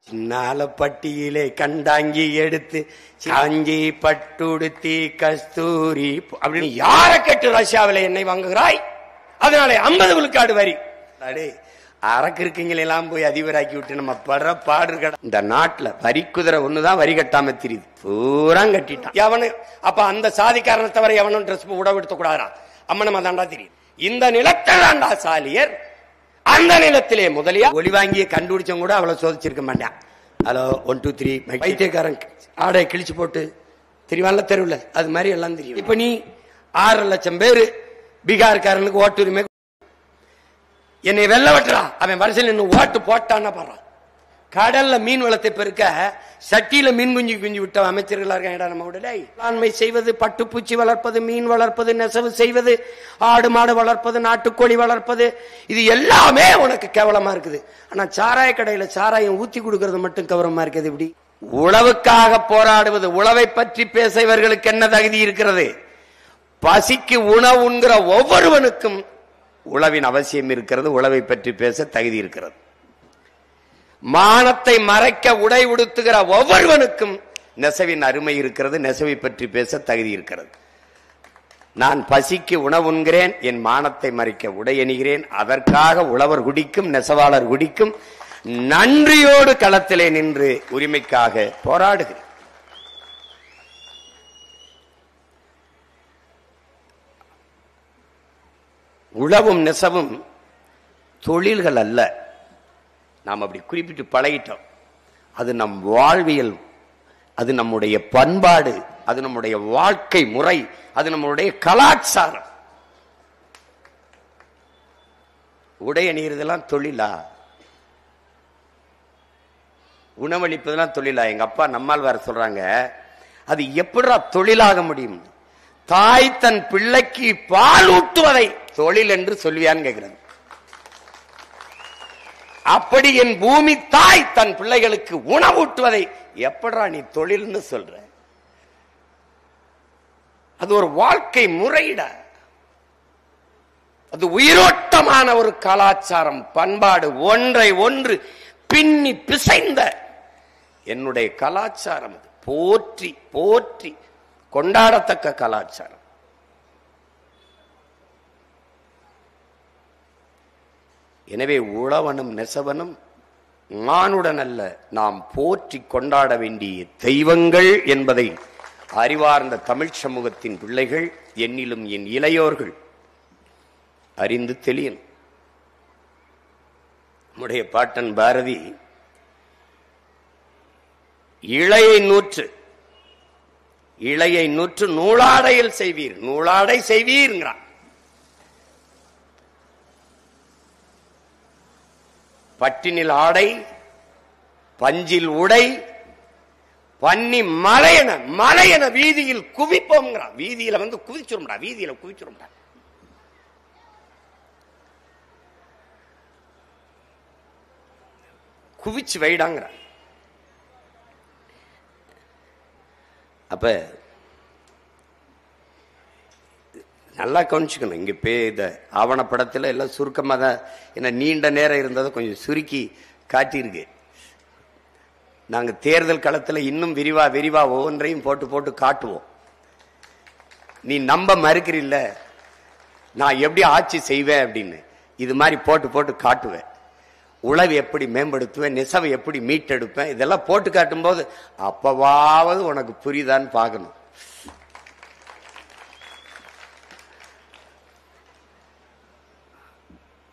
சின்னால பட்டியிலே கண்டாங்கி எடுத்து சாஞ்சி பட்டுடுத்தி கஸ்தூரி அப்படின்னு யார கேட்டு ரஷ்யாவில எண்ணெய் வாங்குகிறாய்? அதனால 50 விழுக்காடு வரி. அரக்கு இருக்கீங்களெல்லாம் போய் அதிபராக்கி விட்டு நம்ம படுற பாடு கடை. இந்த நாட்டுல வரி குதிரை ஒண்ணுதான் வரி கட்டாம தெரியுது, பூரா கட்டிட்டான் எவனு. அப்ப அந்த சாதிக்காரனை தவிர எவனும் ட்ரெஸ் உடவெடுத்த கூடாதா? அம்மனமா தாண்டா தெரியும். இந்த நிலத்தில் தாண்டா சாலியர். அந்த நிலத்திலே முதலியா ஒளி வாங்கிய கண்டுபிடிச்சவங்க கூட அவ்வளவு சோதிச்சிருக்க மாட்டான். ஹலோ 1 2 3 வைத்தியக்காரன் ஆடை கிழிச்சு போட்டு தெரியுவான்ல தெருவில், அது மாதிரி எல்லாம் தெரியும். இப்ப நீ 6 லட்சம் பேரு பீகார்காரனுக்கு ஓட்டுரிமை, என்னை வெள்ள வெட்டுறா, அவன் வரிசையில் இன்னும் ஓட்டு போட்டான்னா பாடுறான். கடல்ல மீன் வளத்தை பெருக்க சட்டியில மீன் குஞ்சு விட்ட அமைச்சர்களா இருக்காங்க. நம்ம வேளாண்மை செய்வது, பட்டுப்பூச்சி வளர்ப்பது, மீன் வளர்ப்பது, நெசவு செய்வது, ஆடு மாடு வளர்ப்பது, நாட்டுக்கோழி வளர்ப்பது, இது எல்லாமே உனக்கு கேவலமா இருக்குது. ஆனா சாராய கடையில சாராயம் ஊத்தி கொடுக்கறது மட்டும் கௌரவமா இருக்குது. இப்படி உழவுக்காக போராடுவது, உழவை பற்றி பேச இவர்களுக்கு என்ன தகுதி இருக்கிறது? பசிக்கு உணவு உண்கிற ஒவ்வொருவனுக்கும் உழவின் அவசியம் இருக்கிறது, உழவை பற்றி பேச தகுதி இருக்கிறது. மானத்தை மறைக்க உடை உடுத்துகிற ஒவ்வொருவனுக்கும் நெசவின் அருமை இருக்கிறது, நெசவை பற்றி பேச தகுதி இருக்கிறது. நான் பசிக்கு உணவு உண்கிறேன், என் மானத்தை மறைக்க உடை அணிகிறேன், அதற்காக உழவர் குடிக்கும் நெசவாளர் குடிக்கும் நன்றியோடு களத்திலே நின்று உரிமைக்காக போராடுகிறேன். உழவும் நெசவும் தொழில்கள் அல்ல, நாம் அப்படி குறிப்பிட்டு பழகிட்டோம். அது நம் வாழ்வியல், அது நம்முடைய பண்பாடு, அது நம்முடைய வாழ்க்கை முறை, அது நம்முடைய கலாச்சாரம். உடை அணிகிறதெல்லாம் தொழிலா? உணவளிப்பதெல்லாம் தொழிலா? எங்க அப்பா நம்மாழ்வார் சொல்றாங்க, அது எப்படிடா தொழிலாக முடியும்? தாய் தன் பிள்ளைக்கு பால் ஊட்டுவதை தொழில் என்று சொல்வியான்னு கேட்கிறது. அப்படி என் பூமி தாய் தன் பிள்ளைகளுக்கு உணவூட்டுவதை எப்படா நீ தொழில்னு சொல்ற? அது ஒரு வாழ்க்கை முறையிட, அது உயிரோட்டமான ஒரு கலாச்சாரம், பண்பாடு, ஒன்றை ஒன்று பின்னி பிசைந்த என்னுடைய கலாச்சாரம். அது போற்றி போற்றி கொண்டாடத்தக்க கலாச்சாரம். எனவே உழவனும் நெசவனும் மானுடன் அல்ல, நாம் போற்றி கொண்டாட வேண்டிய தெய்வங்கள் என்பதை அறிவார்ந்த தமிழ் சமூகத்தின் பிள்ளைகள், என்னிலும் என் இளையோர்கள் அறிந்து தெளியணும். நம்முடைய பாட்டன் பாரதி இளையை நூற்று நூலாடையில் செய்வீர், நூலாடை செய்வீர்ங்கிறான். பட்டினில் ஆடை, பஞ்சில் உடை, பன்னி மலையென வீதியில் குவிப்போம்ங்கிறான். வீதியில வந்து குவிச்சிரும்டா, வீதியில குவிச்சிரும்டா. குவிச்சு வைடாங்கிறான். அப்ப நல்லா கவனிச்சுக்கணும். இங்க இந்த ஆவணப்படத்தில் எல்லாம் சுருக்கமாக தான், ஏன்னா நீண்ட நேரம் இருந்ததை கொஞ்சம் சுருக்கி காட்டியிருக்கு. நாங்கள் தேர்தல் களத்தில் இன்னும் விரிவா ஒவ்வொன்றையும் போட்டு காட்டுவோம். நீ நம்ப மறுக்கிறீல்ல நான் எப்படி ஆட்சி செய்வேன் அப்படின்னு, இது மாதிரி போட்டு காட்டுவேன். உழவு எப்படி மேம்படுத்துவேன், நெசவை எப்படி மீட்டெடுப்பேன், இதெல்லாம் போட்டு காட்டும் போது அப்பவாவது உனக்கு புரியுதான்னு பார்க்கணும்.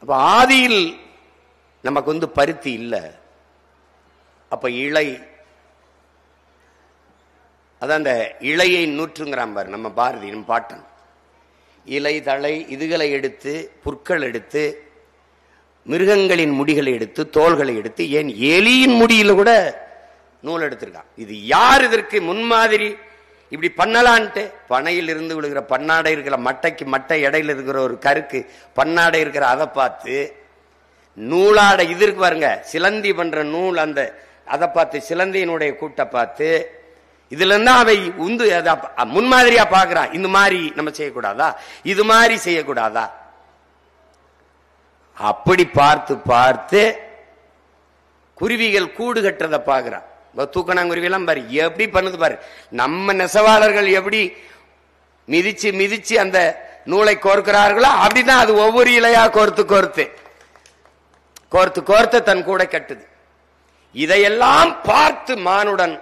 அப்ப ஆதியில் நமக்கு வந்து பருத்தி இல்லை, அப்ப இலை, அதான் அந்த இலையை நூற்றுங்கிறான் பாரு நம்ம பாரதி, நம்ம பாட்டன். இலை தழை இதுகளை எடுத்து, புற்கள் எடுத்து, மிருகங்களின் முடிகளை எடுத்து, தோள்களை எடுத்து, ஏன் எலியின் முடியில கூட நூல் எடுத்திருக்கான். இது யார் இதற்கு முன்மாதிரி? இப்படி பண்ணலான்ட்டு பனையில் இருந்து விழுகிற பன்னாடை இருக்கிற மட்டைக்கு மட்டை இடையில இருக்கிற ஒரு கருக்கு பன்னாடை இருக்கிற அதை பார்த்து நூலாடை இது இருக்கு பாருங்க, சிலந்தி பண்ற நூல், அந்த அதை பார்த்து சிலந்தியினுடைய கூட்டை பார்த்து இதுல இருந்தா அவை உந்து முன்மாதிரியா பாக்குறான். இந்த மாதிரி நம்ம செய்யக்கூடாதா, இது மாதிரி செய்யக்கூடாதா? அப்படி பார்த்து குருவிகள் கூடு கட்டுறதை பாக்குறான். தூக்கணாங்குருவி எல்லாம் பாரு எப்படி பண்ணுது பாரு. நம்ம நெசவாளர்கள் எப்படி மிதிச்சு மிதிச்சு அந்த நூலை கோர்க்கிறார்களோ அப்படிதான் அது ஒவ்வொரு இலையா கோர்த்து கோர்த்து கோர்த்து கோர்த்து தன் கூட கட்டுது. இதையெல்லாம் பார்த்து மானுடன்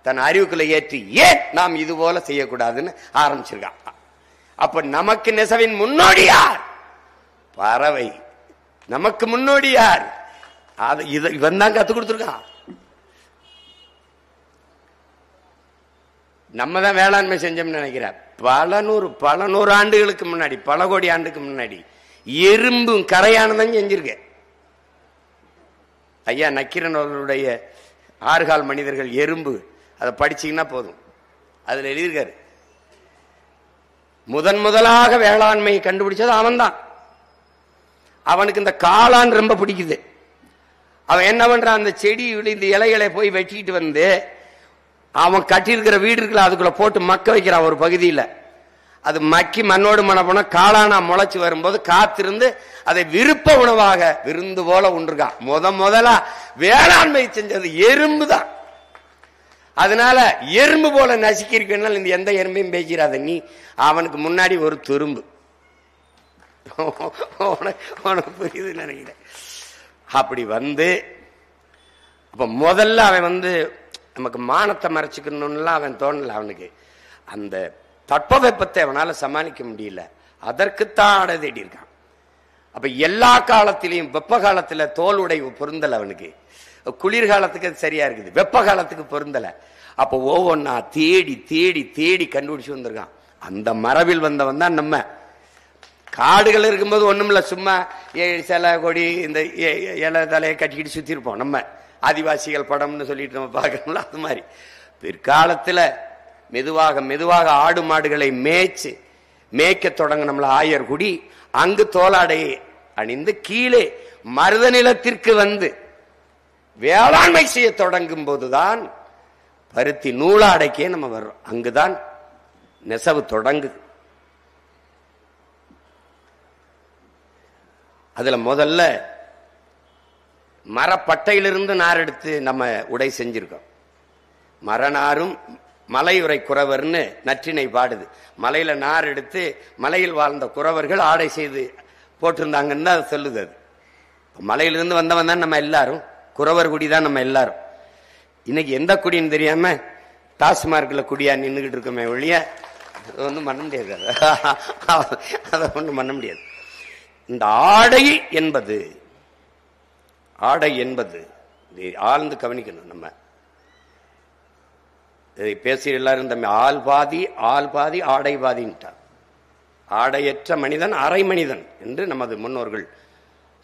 தன் அறிவுக்குள்ள ஏற்றி ஏன் நாம் இது போல செய்யக்கூடாதுன்னு ஆரம்பிச்சிருக்கான். அப்ப நமக்கு நெசவின் முன்னோடி யார்? பறவை. நமக்கு முன்னோடி யார்? இவன் தான் கத்து கொடுத்துருக்கான். நம்ம தான் வேளாண்மை செஞ்சோம்னு நினைக்கிறேன். பல நூறு ஆண்டுகளுக்கு முன்னாடி, பல கோடி ஆண்டுக்கு முன்னாடி எறும்பும் கரையானதான் செஞ்சிருக்க. ஐயா நக்கீரன் அவர்களுடைய 6 கால் மனிதர்கள் எறும்பு, அதை படிச்சீங்கன்னா போதும். அதுல எழுதியிருக்காரு, முதலாக வேளாண்மையை கண்டுபிடிச்சது அவன் தான். அவனுக்கு இந்த காளான் ரொம்ப பிடிக்குது. அவன் என்ன பண்றான், அந்த செடி இந்த இலைகளை போய் வெட்டிட்டு வந்து அவன் கட்டியிருக்கிற வீடு இருக்குல்ல அதுக்குள்ள போட்டு மக்க வைக்கிறான். ஒரு பகுதியில் அது மக்கி மண்ணோடு மன போன காளானா முளைச்சு வரும்போது காத்திருந்து அதை விருப்ப உணவாக விருந்து போல உண்டுருக்கான். முதலா வேளாண்மை செஞ்சது எறும்பு தான். அதனால எறும்பு போல நசுக்கி இருக்கனால இந்த எந்த எறும்பையும் பேசிடாத நீ. அவனுக்கு முன்னாடி ஒரு துரும்பு. உனக்கு புரியுது நினைக்கிறேன். அப்படி வந்து அப்ப முதல்ல அவன் நமக்கு மானத்தை மறைச்சுக்கணும்லாம் அவன் தோணல. அவனுக்கு அந்த தட்பவெப்பத்தை அவனால சமாளிக்க முடியல. அதற்குத்தான் ஆடை தேடி இருக்கான். அப்ப எல்லா காலத்திலையும் வெப்ப காலத்துல தோல் உடை பொருந்தல அவனுக்கு. குளிர்காலத்துக்கு அது சரியா இருக்குது, வெப்ப காலத்துக்கு பொருந்தல. அப்ப ஒவ்வொன்னா தேடி தேடி தேடி கண்டுபிடிச்சு வந்திருக்கான். அந்த மரபில் வந்தவன் தான் நம்ம. காடுகள் இருக்கும்போது ஒண்ணுமில்ல, சும்மா சில கொடி இந்த இலை தலையை கட்டிக்கிட்டு சுத்தி இருப்போம். நம்ம ஆதிவாசிகள் படம்னு சொல்லிட்டு நம்ம பார்க்கணும்ல, அது மாதிரி பிற்காலத்துல மெதுவாக மெதுவாக ஆடு மாடுகளை மேய்க்க தொடங்கினோம்ல ஆயர்குடி. அங்கு தோலாடையை அணிந்து கீழே மருத நிலத்திற்கு வந்து வேளாண்மை செய்ய தொடங்கும் போதுதான் பருத்தி நூலாடைக்கே நம்ம வர்றோம். அங்குதான் நெசவு தொடங்குது. அதுல முதல்ல மரப்பட்டையிலிருந்து நார் எடுத்து நம்ம உடை செஞ்சிருக்கோம். மரநாரும் மலையுறை குறவர்னு நற்றினை பாடுது. மலையில நார் எடுத்து மலையில் வாழ்ந்த குறவர்கள் ஆடை செய்து போட்டிருந்தாங்கன்னு தான் சொல்லுது. அது மலையிலிருந்து வந்தவன் தான் நம்ம எல்லாரும், குறவர் குடி தான் நம்ம எல்லாரும். இன்னைக்கு எந்த குடின்னு தெரியாம டாஸ்மார்க்ல குடியா நின்றுகிட்டு இருக்கோமே ஒழிய ஒன்றும் பண்ண முடியாது. அதை ஒன்றும் பண்ண முடியாது. இந்த ஆடை என்பது ஆழ்ந்து கவனிக்கணும். நம்ம பேசி எல்லாரும் தம்பி ஆள் பாதி ஆடை பாதின்ட்டார். ஆடையற்ற மனிதன் அரை மனிதன் என்று நமது முன்னோர்கள்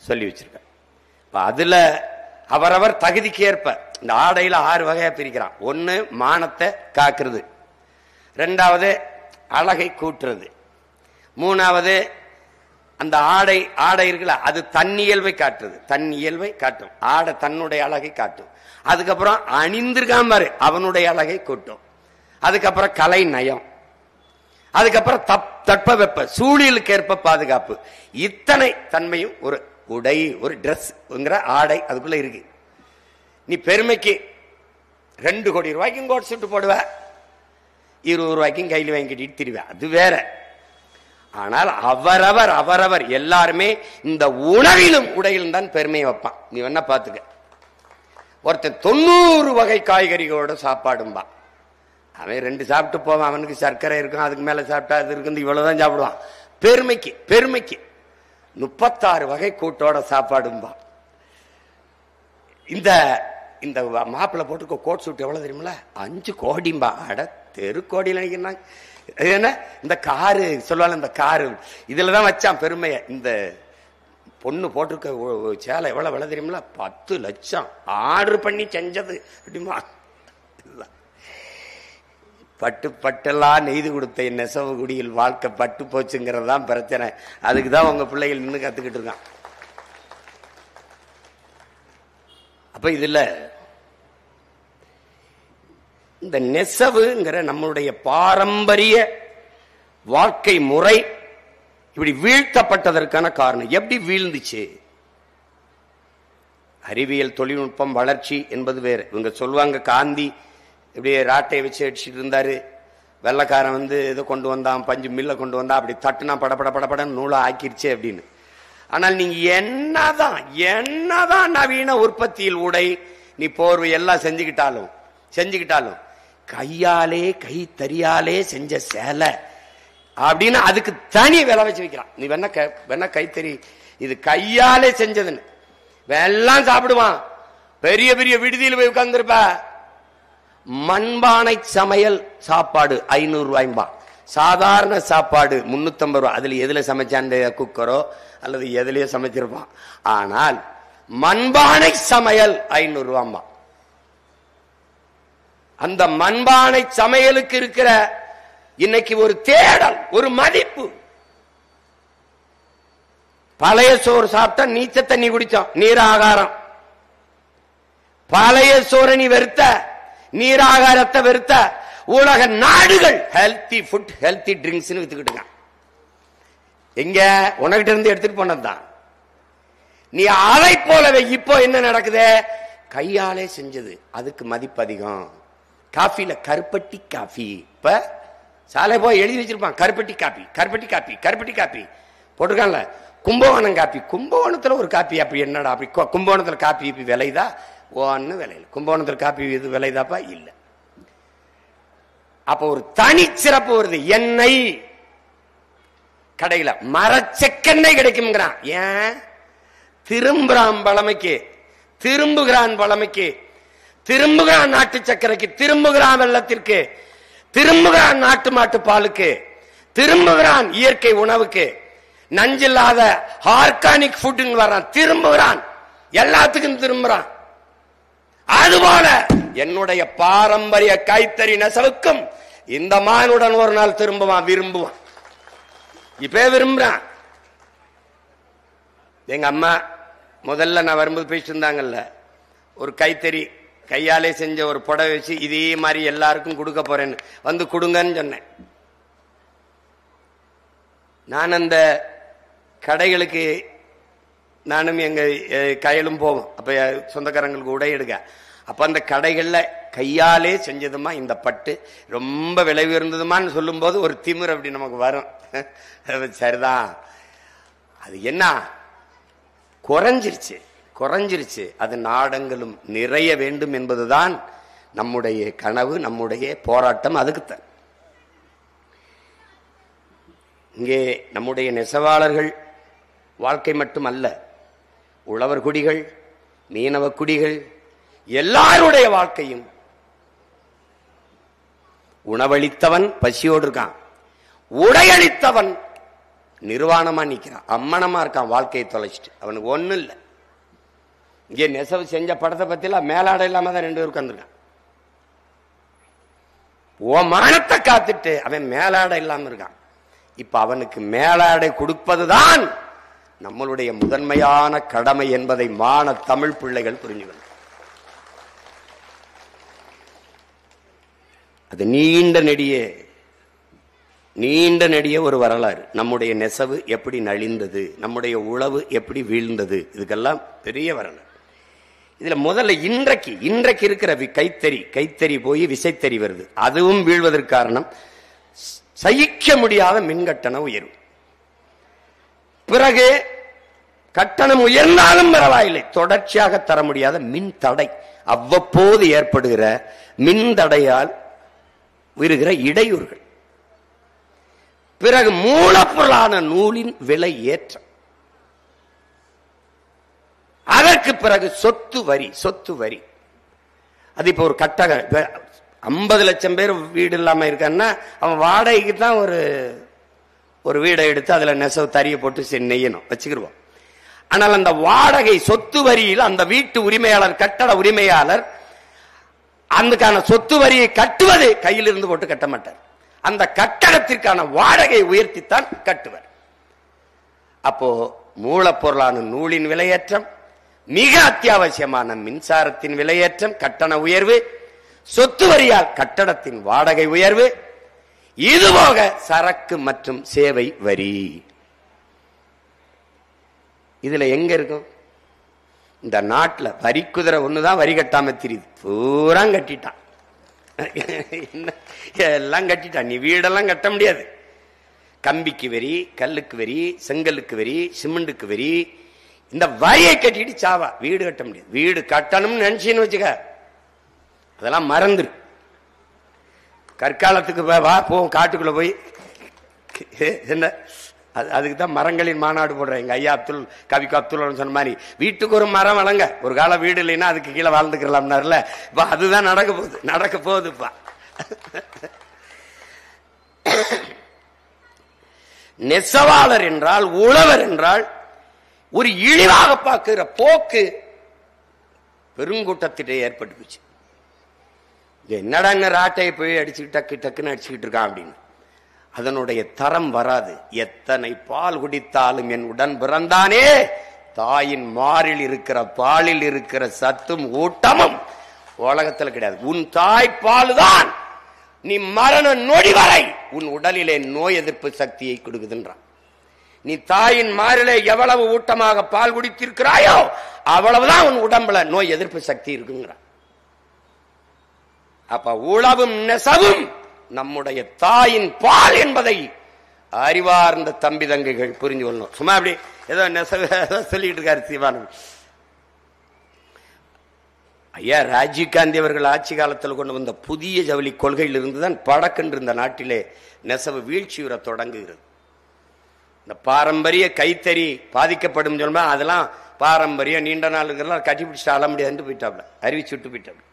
சொல்லி வச்சிருக்க. அதுல அவரவர் தகுதிக்கு ஏற்ப இந்த ஆடையில 6 வகையா பிரிக்கிறான். 1 மானத்தை காக்குறது, 2வது அழகை கூட்டுறது, 3வது அந்த ஆடை இருக்குல்ல அது தன்னியல்பை காட்டுறது, தன்னியல்பை காட்டும். ஆடை தன்னுடைய அழகை காட்டும். அதுக்கப்புறம் அணிந்திருக்காம பாரு அவனுடைய அழகை கூட்டும். அதுக்கப்புறம் கலை நயம், அதுக்கப்புறம் தட்பவெப்ப சூழலுக்கு ஏற்ப பாதுகாப்பு. இத்தனை தன்மையும் ஒரு உடை, ஒரு டிரெஸ் ஆடை அதுக்குள்ள இருக்கு. நீ பெருமைக்கு 2 கோடி ரூபாய்க்கும் கோட் சுட்டு போடுவ, 20 ரூபாய்க்கும் கையில் வாங்கி கட்டிட்டு திரிவ, அது வேற. ஆனால் அவரவர் எல்லாருமே இந்த உணவிலும் உடையிலும் தான் பெருமையை வைப்பான். நீ வேணா பாத்துக்க. ஒருத்தன் 90 வகை காய்கறிகளோட சாப்பாடும்பா. அவன் 2 சாப்பிட்டு போவான், அவனுக்கு சர்க்கரை இருக்கும், அதுக்கு மேல சாப்பிட்டா அது இருக்கு, இவ்வளவுதான் சாப்பிடுவான். பெருமைக்கு 36 வகை கூட்டோட சாப்பாடும்பா. இந்த இந்த மாப்பிள்ள போட்டுக்க கோட் சூட் எவ்வளவு தெரியுமில, 5 கோடிம்பா. அட தெரு கோடியில் நினைக்கிறாங்க. என்ன இந்த காரு சொல்லுவாங்க, இந்த காரு இதுலதான் வச்சான் பெருமையை. இந்த பொண்ணு போட்டிருக்க சேலை எவ்வளவு விலை தெரியுமில, 10 லட்சம் ஆர்டர் பண்ணி செஞ்சது அப்படிமா. பட்டெல்லாம் நெய்து கொடுத்த நெசவு குடியில் வாழ்க்கை பட்டு போச்சுங்கிறது தான் பிரச்சனை. அதுக்குதான் உங்க பிள்ளைகள் நின்று கத்துக்கிட்டு இருக்கான். அப்ப இதுல இந்த நெசவுங்கிற நம்மளுடைய பாரம்பரிய வாழ்க்கை முறை இப்படி வீழ்த்தப்பட்டதற்கான காரணம் எப்படி வீழ்ந்துச்சு அறிவியல் தொழில்நுட்பம் வளர்ச்சி என்பது வேறு. இவங்க சொல்லுவாங்க காந்தி இப்படியே ராட்டையை வச்சு அடிச்சுட்டு இருந்தாரு, வெள்ளக்காரன் வந்து இதை கொண்டு வந்தான், பஞ்சு மில்ல கொண்டு வந்தான், அப்படி தட்டுனா படப்பட படப்படன்னு நூலா ஆக்கிருச்சு அப்படின்னு. ஆனால் நீங்க என்னதான் நவீன உற்பத்தியில் உடை நீ போர்வை எல்லாம் செஞ்சுக்கிட்டாலும் கையாலே கைத்தறியாலே செஞ்ச சேலை அப்படின்னு அதுக்கு தனி விலை வச்சு வைக்கிறான். நீ வேணா கைத்தறி இது கையாலே செஞ்சதுன்னு எல்லாம் சாப்பிடுவான். பெரிய பெரிய விடுதியில் போய் உட்கார்ந்துருப்ப, மண்பானை சமையல் சாப்பாடு 500 ரூபாய்பா, சாதாரண சாப்பாடு 350 ரூபாய். அதுல எதுல சமைச்சான், குக்கரோ அல்லது எதுலயோ சமைச்சிருப்பான். ஆனால் மண்பானை சமையல் 500 ரூபாய்பா. அந்த மண்பானை சமையலுக்கு இருக்கிற இன்னைக்கு ஒரு தேடல், ஒரு மதிப்பு. பழைய சோறு சாப்பிட்டா நீச்ச தண்ணி குடிச்சோம், நீராகாரம். பழைய சோறு நீ வெறுத்த, நீராகாரத்தை வெறுத்த உலக நாடுகள் ஹெல்தி ஃபுட் ஹெல்தி ட்ரிங்க்ஸ் வித்துக்கிட்டு எங்க உனக்கிட்ட இருந்து எடுத்துட்டு போனதுதான். நீ அதை போலவே இப்போ என்ன நடக்குது, கையாலே செஞ்சது அதுக்கு மதிப்பு அதிகம். காஃபில கருப்பட்டி காஃபி, இப்ப சாலை போய் எழுதி வச்சிருப்பான் கருப்பட்டி காப்பி கருப்பட்டி காப்பி கருப்பட்டி காப்பி போட்டிருக்கான்ல. கும்பகோணம் காப்பி, கும்பகோணத்துல ஒரு காப்பி அப்படி என்னடா அப்படி கும்பகோணத்துல காப்பி விலைதா? ஒன்னு விலையில. கும்பகோணத்துல காப்பி இது விலைதாப்பா இல்ல. அப்ப ஒரு தனி சிறப்பு வருது. எண்ணெய் கடையில மரச்செக்கெண்ணெய் கிடைக்கும்ங்கிறான். ஏன் திரும்புறான் பழமைக்கு, திரும்புகிறான் பழமைக்கு, திரும்புகிறான் நாட்டு சக்கரைக்கு, திரும்புகிறான் வெள்ளத்திற்கு, திரும்புகிறான் நாட்டு மாட்டு பாலுக்கு, திரும்புகிறான் இயற்கை உணவுக்கு, நஞ்சில்லாத ஆர்கானிக் ஃபுட் வர்றான், திரும்புகிறான், எல்லாத்துக்கும் திரும்புறான். அதுபோல என்னுடைய பாரம்பரிய கைத்தறி நெசவுக்கும் இந்த மானுடன் ஒரு நாள் திரும்புவான், விரும்புவான். இப்ப விரும்புறான். எங்க அம்மா முதல்ல நான் வரும்போது பேசிட்டு இருந்தாங்கல்ல, ஒரு கைத்தறி கையாலே செஞ்ச ஒரு புடவை வச்சு இதே மாதிரி எல்லாருக்கும் கொடுக்க போறேன்னு வந்து கொடுங்கன்னு சொன்னேன். நான் அந்த கடைகளுக்கு நானும் எங்க கையிலும் போவோம். அப்ப சொந்தக்காரங்களுக்கு உடை எடுக்க, அப்ப அந்த கடைகள்ல கையாலே செஞ்சதுமா இந்த பட்டு ரொம்ப விலை உயர்ந்ததுமான்னு சொல்லும் போது ஒரு திமிர் அப்படி நமக்கு வரும். சரிதான், அது என்ன குறைஞ்சிருச்சு. அது நாடங்களும் நிறைய வேண்டும் என்பதுதான் நம்முடைய கனவு, நம்முடைய போராட்டம். அதுக்குத்தான் இங்கே நம்முடைய நெசவாளர்கள் வாழ்க்கை மட்டும் அல்ல, உழவர் குடிகள், மீனவ குடிகள் எல்லாருடைய வாழ்க்கையும். உணவளித்தவன் பசியோடு இருக்கான், உடையளித்தவன் நிர்வாணமா நிக்கிறான், அம்மனமா இருக்கான், வாழ்க்கையை தொலைச்சிட்டு. அவனுக்கு ஒண்ணும் இல்லை. இங்கே நெசவு செஞ்ச படத்தை பத்தில மேலாடை இல்லாம தான் 2 பேர் உட்கார்ந்துருக்கான். உன் மானத்தை காத்துட்டு அவன் மேலாடை இல்லாம இருக்கான். இப்ப அவனுக்கு மேலாடை கொடுப்பதுதான் நம்மளுடைய முதன்மையான கடமை என்பதை மான தமிழ் பிள்ளைகள் புரிஞ்சுக்கணும். அது நீண்ட நெடிய ஒரு வரலாறு. நம்முடைய நெசவு எப்படி நலிந்தது, நம்முடைய உழவு எப்படி வீழ்ந்தது, இதுக்கெல்லாம் பெரிய வரலாறு. இதுல முதல்ல இன்றைக்கு இருக்கிற கைத்தறி போய் விசைத்தறி வருது. அதுவும் வீழ்வதற்கு காரணம் சகிக்க முடியாத மின்கட்டண உயர்வு. பிறகு கட்டணம் உயர்ந்தாலும் பரவாயில்லை, தொடர்ச்சியாக தர முடியாத மின் தடை, அவ்வப்போது ஏற்படுகிற மின் தடையால் உயர்கிற இடையூறுகள். பிறகு மூலப்பொருளான நூலின் விலை ஏற்றம். அதற்கு பிறகு சொத்து வரி. அது இப்ப ஒரு கட்டக 50 லட்சம் பேர் வீடு இல்லாம இருக்கான்னா அவன் வாடகைக்கு தான் ஒரு வீடை எடுத்து அதுல நெசவு தறிய போட்டு நெய்யணும் வச்சுக்கிடுவோம். ஆனால் அந்த வாடகை சொத்து வரியில் அந்த வீட்டு உரிமையாளர், கட்டட உரிமையாளர் அதுக்கான சொத்து வரியை கட்டுவது கையில் இருந்து போட்டு கட்ட மாட்டார். அந்த கட்டடத்திற்கான வாடகை உயர்த்தித்தான் கட்டுவர். அப்போ மூலப்பொருளான நூலின் விலையேற்றம், மிக அத்தியாவசியமான மின்சாரத்தின் விலையேற்றம், கட்டண உயர்வு, சொத்து வரியால் கட்டடத்தின் வாடகை உயர்வு, இதுபோக சரக்கு மற்றும் சேவை வரி. இதுல எங்க இருக்கும்? இந்த நாட்டில் வரி குதிரை ஒண்ணுதான் வரி கட்டாம தெரியுது, பூரா கட்டிட்டான், எல்லாம் கட்டிட்டான். நீ வீடெல்லாம் கட்ட முடியாது. கம்பிக்கு வரி, கல்லுக்கு வரி, செங்கலுக்கு வரி, சிமெண்ட்டுக்கு வரி, இந்த வரியை கட்டிட்டு சாவா. வீடு கட்ட முடியாது. வீடு கட்டணும்னு நினைச்சின்னு வச்சுக்க, அதெல்லாம் மறந்துரு. கற்காலத்துக்கு வா, போவோம் காட்டுக்குள்ள போய். என்ன அதுக்கு தான் மரங்களின் மாநாடு போடுறேன். எங்க ஐயா கவிக்கு அப்துல் சொன்ன மாதிரி வீட்டுக்கு ஒரு மரம் வளங்க. ஒரு காலம் வீடு இல்லைன்னா அதுக்கு கீழே வாழ்ந்துக்கலாம்னாருல. அதுதான் நடக்க போகுதுப்பா. நெசவாளர் என்றால், உழவர் என்றால் ஒரு இழிவாக பார்க்கிற போக்கு பெருங்கூட்டத்திலே ஏற்பட்டு போச்சு. என்னடா ராட்டையை போய் அடிச்சுட்டு டக்கு டக்குன்னு அடிச்சுக்கிட்டு இருக்கான் அப்படின்னு. அதனுடைய தரம் வராது. எத்தனை பால் குடித்தாலும் என் உடன் பிறந்தானே, தாயின் மாறில் இருக்கிற பாலில் இருக்கிற சத்தும் ஊட்டமும் உலகத்தில் கிடையாது. உன் தாய் பால் தான் நீ மரண நொடி வரை உன் உடலிலே நோய் எதிர்ப்பு சக்தியை கொடுக்குதுன்றான். நீ தாயின் மாறிலே எவ்வளவு ஊட்டமாக பால் குடித்திருக்கிறாயோ அவ்வளவுதான் உன் உடம்புல நோய் எதிர்ப்பு சக்தி இருக்குங்கிறான். அப்ப உழவும் நெசவும் நம்முடைய தாயின் பால் என்பதை அறிவார்ந்த தம்பி தங்கைகள் புரிஞ்சு கொள்ளணும். சும்மா அப்படி ஏதோ நெசவு சொல்லிட்டு இருக்காரு சிவானந்த் ஐயா. ராஜீவ்காந்தி அவர்கள் ஆட்சி காலத்தில் கொண்டு வந்த புதிய ஜவுளி கொள்கையில் இருந்துதான் படக்கென்று இந்த நாட்டிலே நெசவு வீழ்ச்சியுற தொடங்குகிறது. இந்த பாரம்பரிய கைத்தறி பாதிக்கப்படும் சொன்னா அதெல்லாம் பாரம்பரியம் நீண்ட நாளுக்கெல்லாம் கட்டிப்பிடிச்சு ஆள முடியாதுன்னு போயிட்டாப்ல, அறிவிச்சு விட்டு போயிட்டாப்ல.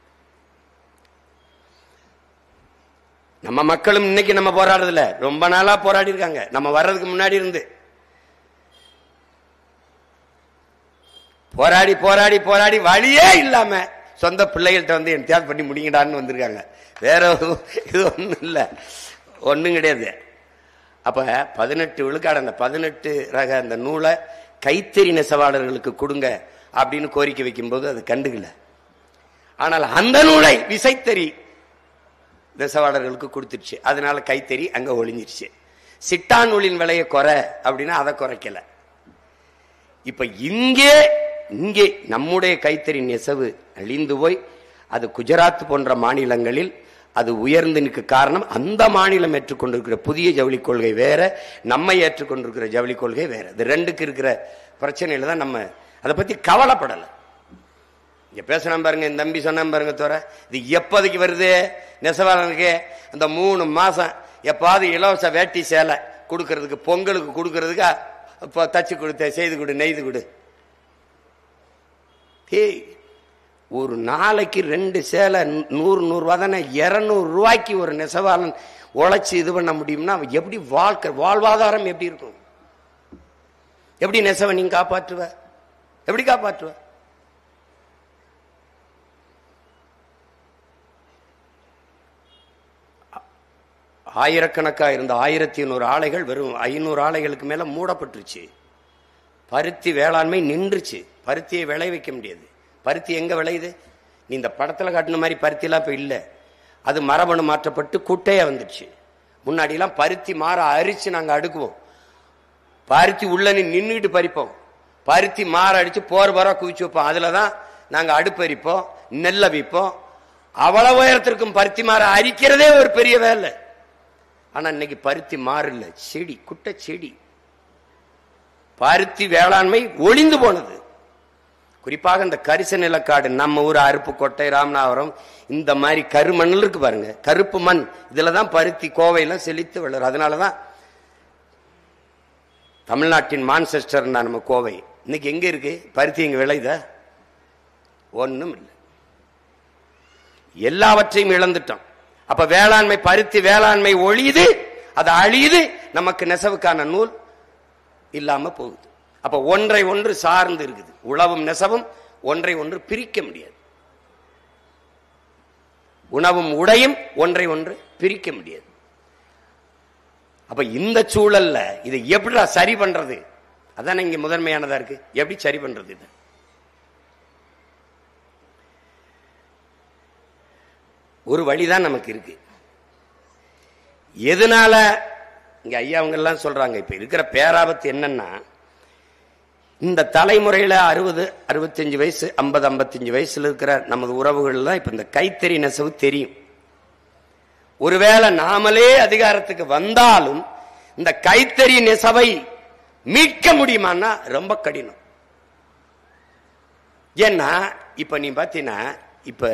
நம்ம மக்களும் இன்னைக்கு நம்ம போராடுறதுல ரொம்ப நாளா போராடி இருக்காங்க. நம்ம வர்றதுக்கு முன்னாடி இருந்து போராடி போராடி போராடி வழியே இல்லாம சொந்த பிள்ளைகள்கிட்ட வந்து என் தியாகம் பண்ணி முடிங்கடான்னு வந்திருக்காங்க. வேற இது ஒண்ணும் இல்ல, ஒண்ணும் கிடையாது. அப்ப 18 விழுக்காடு அந்த 18 ரக அந்த நூலை கைத்தறி நெசவாளர்களுக்கு கொடுங்க அப்படின்னு கோரிக்கை வைக்கும் போது அது கண்டுகல. ஆனால் அந்த நூலை விசைத்தறி நெசவாளர்களுக்கு கொடுத்துருச்சு. அதனால கைத்தறி அங்க ஒளிஞ்சிருச்சு. சிட்டா நூலின் விலையை குறை அப்படின்னா அதை குறைக்கல. இப்ப இங்கே நம்முடைய கைத்தறி நெசவு அழிந்து போய் அது குஜராத் போன்ற மாநிலங்களில் அது உயர்ந்து நிற்க காரணம் அந்த மாநிலம் ஏற்றுக்கொண்டிருக்கிற புதிய ஜவுளி கொள்கை வேற, நம்மை ஏற்றுக்கொண்டிருக்கிற ஜவுளி கொள்கை வேற. இது ரெண்டுக்கு இருக்கிற பிரச்சனையில தான் நம்ம அதை பத்தி கவலைப்படலை. இங்க பேசினா பாருங்க, இந்த தம்பி சொன்ன பாருங்க தோற, இது எப்போதைக்கு வருது நெசவாளனுக்கு? அந்த 3 மாசம் எப்பாவது இலவச வேட்டி சேலை கொடுக்கறதுக்கு, பொங்கலுக்கு கொடுக்கறதுக்கு இப்போ தச்சு கொடுத்த, செய்து கொடு, நெய்து கொடு. ஒரு நாளைக்கு 2 சேலை 100 ரூபா தானே, 200 ரூபாய்க்கு ஒரு நெசவாளன் உழைச்சி இது பண்ண முடியும்னா எப்படி வாழ்வாதாரம் எப்படி இருக்கும்? எப்படி நெசவை நீங்க காப்பாற்றுவ? எப்படி காப்பாற்றுவ? ஆயிரக்கணக்கா இருந்த 1100 ஆலைகள் வெறும் 500 ஆலைகளுக்கு மேல மூடப்பட்டுருச்சு. பருத்தி வேளாண்மை நின்றுச்சு. பருத்தியை விளைவிக்க முடியாது. பருத்தி எங்க விளையுது? நீ இந்த படத்துல காட்டின மாதிரி பருத்தி எல்லாம் இப்ப இல்ல. அது மரபணு மாற்றப்பட்டு குட்டையா வந்துடுச்சு. முன்னாடி எல்லாம் பருத்தி மாற அரிச்சு நாங்க அடுக்குவோம். பருத்தி உள்ள நின்றுட்டு பறிப்போம். பருத்தி மாற அடிச்சு போற குவிச்சு வைப்போம். அதுலதான் நாங்க அடுப்பறிப்போம், நெல்ல வைப்போம். அவ்வளவு உயரத்திற்கும் பருத்தி மாற அரிக்கிறதே ஒரு பெரிய வேலை. ஆனா இன்னைக்கு பருத்தி மாறல, செடி, குட்டை செடி. பருத்தி வேளாண்மை ஒளிந்து போனது. குறிப்பாக இந்த கரிச நிலக்காடு, நம்ம ஊர் அருப்புக்கோட்டை, ராமநாதபுரம், இந்த மாதிரி கருமண்ணில் இருக்கு பாருங்க, கருப்பு மண், இதுலதான் பருத்தி கோவையெல்லாம் செழித்து வளரும். அதனாலதான் தமிழ்நாட்டின் மான்செஸ்டர் நம்ம கோவை. இன்னைக்கு எங்க இருக்கு பருத்தி? இங்க விளையுத? ஒண்ணும் இல்லை. எல்லாவற்றையும் இழந்துட்டோம். அப்ப வேளாண்மை, பருத்தி வேளாண்மை ஒழியுது, அது அழியுது, நமக்கு நெசவுக்கான நூல் இல்லாம போகுது. அப்ப ஒன்றை ஒன்று சார்ந்து இருக்குது. உழவும் நெசவும் ஒன்றை ஒன்று பிரிக்க முடியாது. உணவும் உடையும் ஒன்றை ஒன்று பிரிக்க முடியாது. அப்ப இந்த சூழல்ல இதை எப்படி சரி பண்றது? அதான் இங்க முதன்மையானதா இருக்கு. எப்படி சரி பண்றது? இது ஒரு வழிதான் நமக்கு இருக்கு. எதனால இங்க ஐயா அவங்க எல்லாம் சொல்றாங்க, இப்ப இருக்கிற பேராபத்து என்னன்னா, இந்த தலைமுறையில 60, 65 வயசு, 50, 55 வயசுல இருக்கிற நமது உறவுகள் தான் இப்ப இந்த கைத்தறி நெசவு தெரியும். ஒருவேளை நாமளே அதிகாரத்துக்கு வந்தாலும் இந்த கைத்தறி நெசவை மீட்க முடியுமான்னா ரொம்ப கடினம். ஏன்னா இப்ப நீ பாத்தீங்கன்னா, இப்ப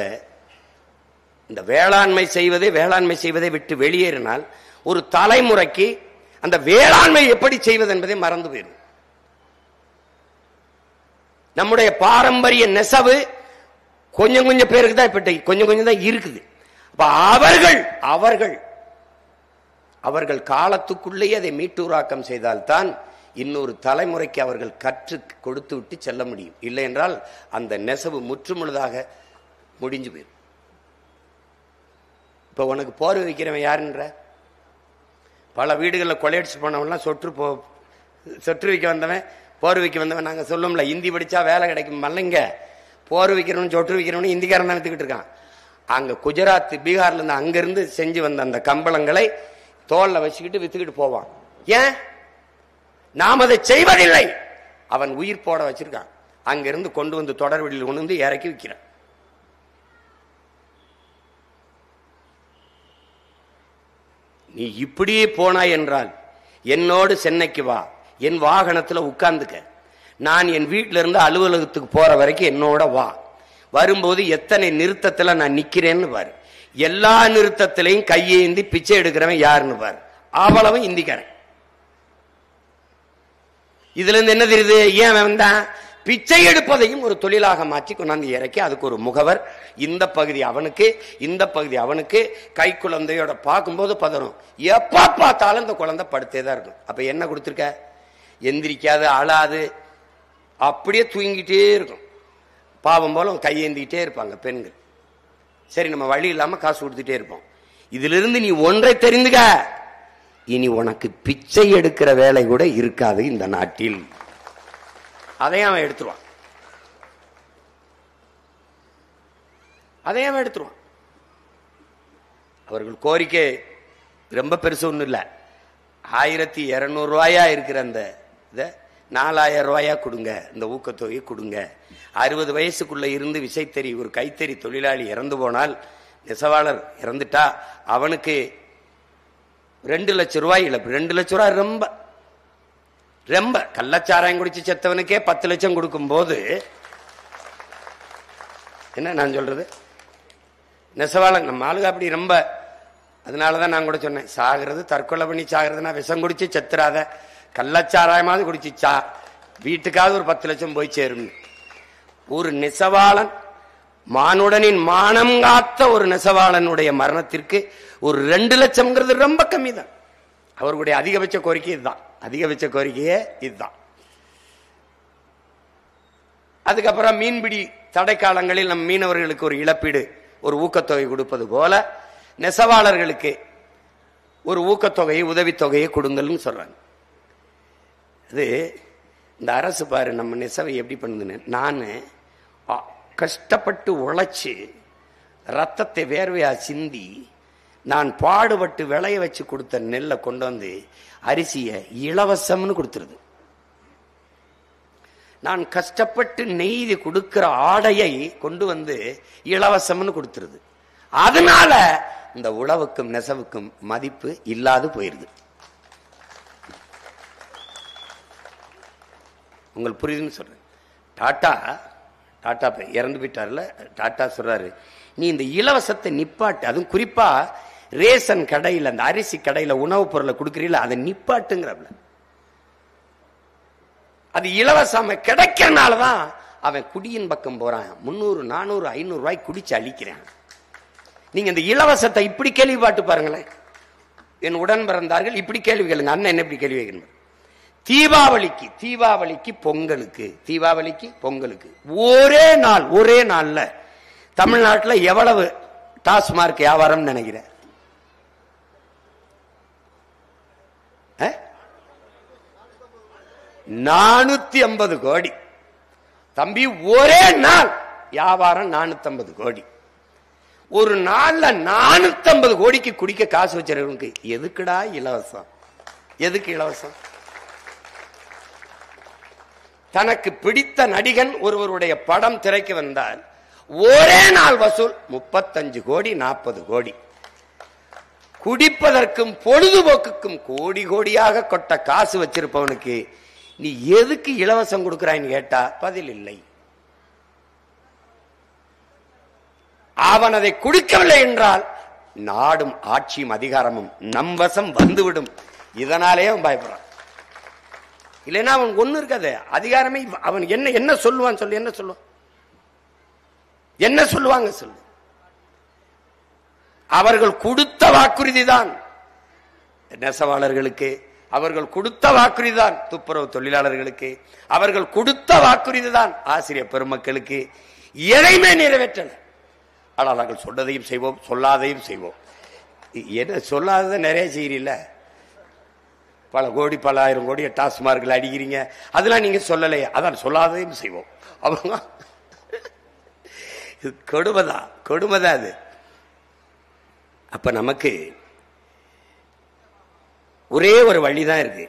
இந்த வேளாண்மை செய்வதை விட்டு வெளியேறினால் ஒரு தலைமுறைக்கு அந்த வேளாண்மை எப்படி செய்வது என்பதை மறந்து போயிடும். நம்முடைய பாரம்பரிய நெசவு கொஞ்சம் கொஞ்சம் பேருக்கு தான் இப்ப கொஞ்சம் கொஞ்சம் தான் இருக்குது. அவர்கள் காலத்துக்குள்ளேயே அதை மீட்டூராக்கம் செய்தால்தான் இன்னொரு தலைமுறைக்கு அவர்கள் கற்று கொடுத்து விட்டு செல்ல முடியும். இல்லை என்றால் அந்த நெசவு முற்றுமுழுதாக முடிஞ்சு போயிடும். இப்ப உனக்கு போர்வை வைக்கிறவன் யாருன்ற? பல வீடுகளில் கொள்ளையடிச்சு போனவன்லாம் சொற்று வைக்க வந்தவன், போர்வை வைக்க வந்தவன். நாங்க சொல்லும்ல, இந்தி படிச்சா வேலை கிடைக்கும் மல்லைங்க. போர்வை வைக்கிறவன் சொற்று வைக்கிறவனு இந்திக்காரன் தான் வித்துக்கிட்டு இருக்கான். அங்க குஜராத், பீகார்ல இருந்து அங்கிருந்து செஞ்சு வந்த அந்த கம்பளங்களை தோல்ல வச்சுக்கிட்டு வித்துக்கிட்டு போவான். ஏன்? நாம் அதை செய்வதில்லை. அவன் உயிர் போட வச்சிருக்கான். அங்கிருந்து கொண்டு வந்து தொடர்வெளியில் கொண்டு வந்து இறக்கி வைக்கிறான். நீ இப்படியே போனாய் என்றால் என்னோடு சென்னைக்கு வா, என் வாகனத்தில் உட்கார்ந்துக்க. நான் என் வீட்டில இருந்து அலுவலகத்துக்கு போற வரைக்கும் என்னோட வா. வரும்போது எத்தனை நிறுத்தத்துல நான் நிக்கிறேன்னு பாரு. எல்லா நிறுத்தத்திலையும் கையேந்தி பிச்சை எடுக்கிறவன் யாருன்னு பாரு. அவ்வளவு இந்திக்காரன். இதுல இருந்து என்ன தெரியுது? ஏன் வந்தான்? பிச்சை எடுப்பதையும் ஒரு தொழிலாக மாற்றி கொண்டாந்து இறக்கி அதுக்கு ஒரு முகவர், இந்த பகுதி அவனுக்கு, இந்த பகுதி அவனுக்கு. கை குழந்தையோட பார்க்கும்போது பதறும். எப்ப பார்த்தாலும் இந்த குழந்தை படுத்தே தான் இருக்கும். அப்ப என்ன கொடுத்துருக்க? எந்திரிக்காது, அழாது, அப்படியே தூங்கிட்டே இருக்கும். பாவம் போல கையேந்திக்கிட்டே இருப்பாங்க பெண்கள். சரி, நம்ம வழி இல்லாம காசு கொடுத்துட்டே இருப்போம். இதுல இருந்து நீ ஒன்றை தெரிந்துக்க, இனி உனக்கு பிச்சை எடுக்கிற வேலை கூட இருக்காது இந்த நாட்டில். அதையும் அவன் எடுத்துருவான். அவர்கள் கோரிக்கை ரொம்ப பெருசு ஒன்றும் இல்லை. 1200 ரூபாயா இருக்கிற அந்த 4000 ரூபாயா கொடுங்க, இந்த ஊக்கத்தொகையை கொடுங்க. 60 வயசுக்குள்ள இருந்து விசைத்தறி ஒரு கைத்தறி தொழிலாளி இறந்து போனால், நெசவாளர் இறந்துட்டா, அவனுக்கு 2 லட்சம் ரூபாய் இழப்பு. 2 லட்சம் ரூபாய் ரொம்ப ரொம்ப. கள்ளச்சாராயம் குடிச்சு செத்தவனுக்கே 10 லட்சம் கொடுக்கும் போது என்ன நான் சொல்றது? நெசவாளன் நம்ம ஆளுக அப்படி ரொம்ப. அதனாலதான் நான் கூட சொன்னேன், சாகிறது தற்கொலை பண்ணி சாகிறதுனா விஷம் குடிச்சு செத்துறாத, கள்ளச்சாராயமாவது குடிச்சிச்சா வீட்டுக்காவது ஒரு 10 லட்சம் போய் சேரும். ஒரு நெசவாளன், மானுடனின் மானம் காத்த ஒரு நெசவாளனுடைய மரணத்திற்கு ஒரு 2 லட்சம்ங்கிறது ரொம்ப கம்மி தான். அவர்களுடைய அதிகபட்ச கோரிக்கை இதுதான். அதிகபட்ச கோரிக்கையே இதுதான். அதுக்கப்புறம் மீன்பிடி தடை காலங்களில் நம் மீனவர்களுக்கு ஒரு இழப்பீடு, ஒரு ஊக்கத்தொகை கொடுப்பது போல நெசவாளர்களுக்கு ஒரு ஊக்கத்தொகையை, உதவித்தொகையை கொடுங்கள்னு சொல்றாங்க. அது இந்த அரசு பாரு நம்ம நெசவை எப்படி பண்ணுதுன்னு. நான் கஷ்டப்பட்டு உழைச்சு ரத்தத்தை வேர்வையா சிந்தி நான் பாடுபட்டு விளைய வச்சு கொடுத்த நெல்லை கொண்டு வந்து அரிசியை இலவசம்னு கொடுத்துருது. நான் கஷ்டப்பட்டு நெய்து கொடுக்கிற ஆடையை கொண்டு வந்து இலவசம்னு கொடுத்துருது. அதனால இந்த உழவுக்கும் நெசவுக்கும் மதிப்பு இல்லாது போயிருது. உங்களுக்கு புரியுதுன்னு சொல்றேன். டாடா இறந்து போயிட்டார்ல, டாடா சொல்றாரு, நீ இந்த இலவசத்தை நிப்பாட்டு. அதுவும் குறிப்பா ரேஷன் கடையில், அந்த அரிசி கடையில உணவுப் பொருளை கொடுக்கறீங்களா, அதை நிப்பாட்டுங்கிறவள. அது இலவசம் கிடைக்கிறனாலதான் அவன் குடியின் பக்கம் போறான். 300, 400, 500 ரூபாய் குடிச்சு அழிக்கிறான். நீங்க இந்த இலவசத்தை இப்படி கேள்வி பாட்டு பாருங்களேன். என் உடன் பிறந்தார்கள் இப்படி கேள்வி கேளுங்க. அண்ணன் என்ன இப்படி கேள்வி கேட்கணும்? தீபாவளிக்கு பொங்கலுக்கு ஒரே நாள்ல தமிழ்நாட்டில் எவ்வளவு டாஸ்மார்க் வியாபாரம் நினைக்கிறேன்? 450 கோடி. தம்பி, ஒரே நாள் வியாபாரம் 450 கோடி. ஒரு நாள்ல 450 கோடிக்கு குடிக்க காசு வச்சிருக்கவனுக்கு எதுக்குடா இலவசம்? எதுக்கு இலவசம்? தனக்கு பிடித்த நடிகன் ஒருவருடைய படம் திரைக்கு வந்தால் ஒரே நாள் வசூல் 35 கோடி 40 கோடி. குடிப்பதற்கும் பொழுதுபோக்குக்கும் கோடி கோடியாக கொட்ட காசு வச்சிருப்பவனுக்கு நீ எதுக்கு இலவசம் கொடுக்கிறாய்ன்னு கேட்டா பதில் இல்லை. அவன் அதை குடிக்கவில்லை என்றால் நாடும் ஆட்சியும் அதிகாரமும் நம் வசம் வந்துவிடும். இதனாலே அவன் பயப்படுறான். இல்லைன்னா அவன் ஒண்ணு இருக்காது, அதிகாரமே. அவன் என்ன சொல்லுவான் சொல்லு, என்ன சொல்லுவான், என்ன சொல்லுவாங்க சொல்லு. அவர்கள் கொடுத்த வாக்குறுதி தான் நெசவாளர்களுக்கு, அவர்கள் கொடுத்த வாக்குறுதி தான் துப்புரவு தொழிலாளர்களுக்கு, அவர்கள் கொடுத்த வாக்குறுதி தான் ஆசிரியர் பெருமக்களுக்கு. எதையுமே நிறைவேற்றல. ஆனால் நாங்கள் சொன்னதையும் செய்வோம், சொல்லாதையும் செய்வோம். என்ன சொல்லாததை நிறைய செய்யறீல்ல, பல கோடி பல ஆயிரம் கோடி டாஸ்மார்க்ல அடிக்கிறீங்க, அதெல்லாம் நீங்க சொல்லலையே, அதான் சொல்லாதையும் செய்வோம். அவங்க கொடுமைதான், கொடுமைதான் அது. அப்ப நமக்கு ஒரே ஒரு வழிதான் இருக்கு.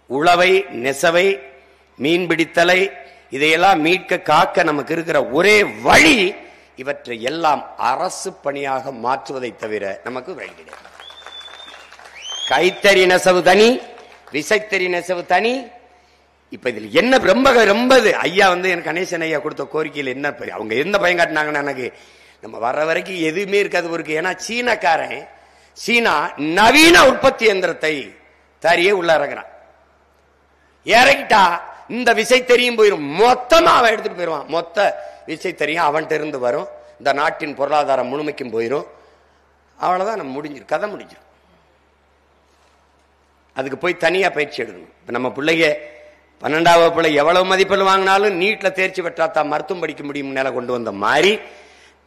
உழவை, நெசவை, மீன்பிடித்தலை இதையெல்லாம் மீட்க காக்க நமக்கு இருக்கிற ஒரே வழி இவற்றை எல்லாம் அரசு பணியாக மாற்றுவதை தவிர நமக்கு வழி கிடையாது. கைத்தறி நெசவு தனி, விசைத்தறி நெசவு தனி. இப்ப இதுல என்ன ரொம்ப ரொம்ப ஐயா எனக்கு கணேசன் ஐயா கொடுத்த கோரிக்கையில் என்ன, அவங்க எந்த பயம் காட்டினாங்கன்னா, எனக்கு நம்ம வர்ற வரைக்கும் எதுவுமே இருக்காது இருக்கு. ஏன்னா சீனாக்காரன், சீனா நவீன உற்பத்தி எந்திரத்தை தறியே உள்ள இறங்குறான். இறக்கிட்டா இந்த விசைத்தறியும் போயிடும், மொத்தமா அவன் எடுத்துட்டு போயிடுவான். மொத்த விசைத்தறியும் அவன்கிட்ட இருந்து வரும், இந்த நாட்டின் பொருளாதாரம் முழுமைக்கும் போயிடும். அவ்வளவுதான், நம்ம முடிஞ்சிடும், கதை முடிஞ்சிடும். அதுக்கு போய் தனியா பயிற்சி எடுக்கணும். இப்ப நம்ம பிள்ளைங்க 12ஆம் வகுப்புல எவ்வளவு மதிப்பெண் வாங்கினாலும் நீட்ல தேர்ச்சி பெற்றாத்தான் மருத்துவம் படிக்க முடியும் நிலை கொண்டு வந்த மாதிரி,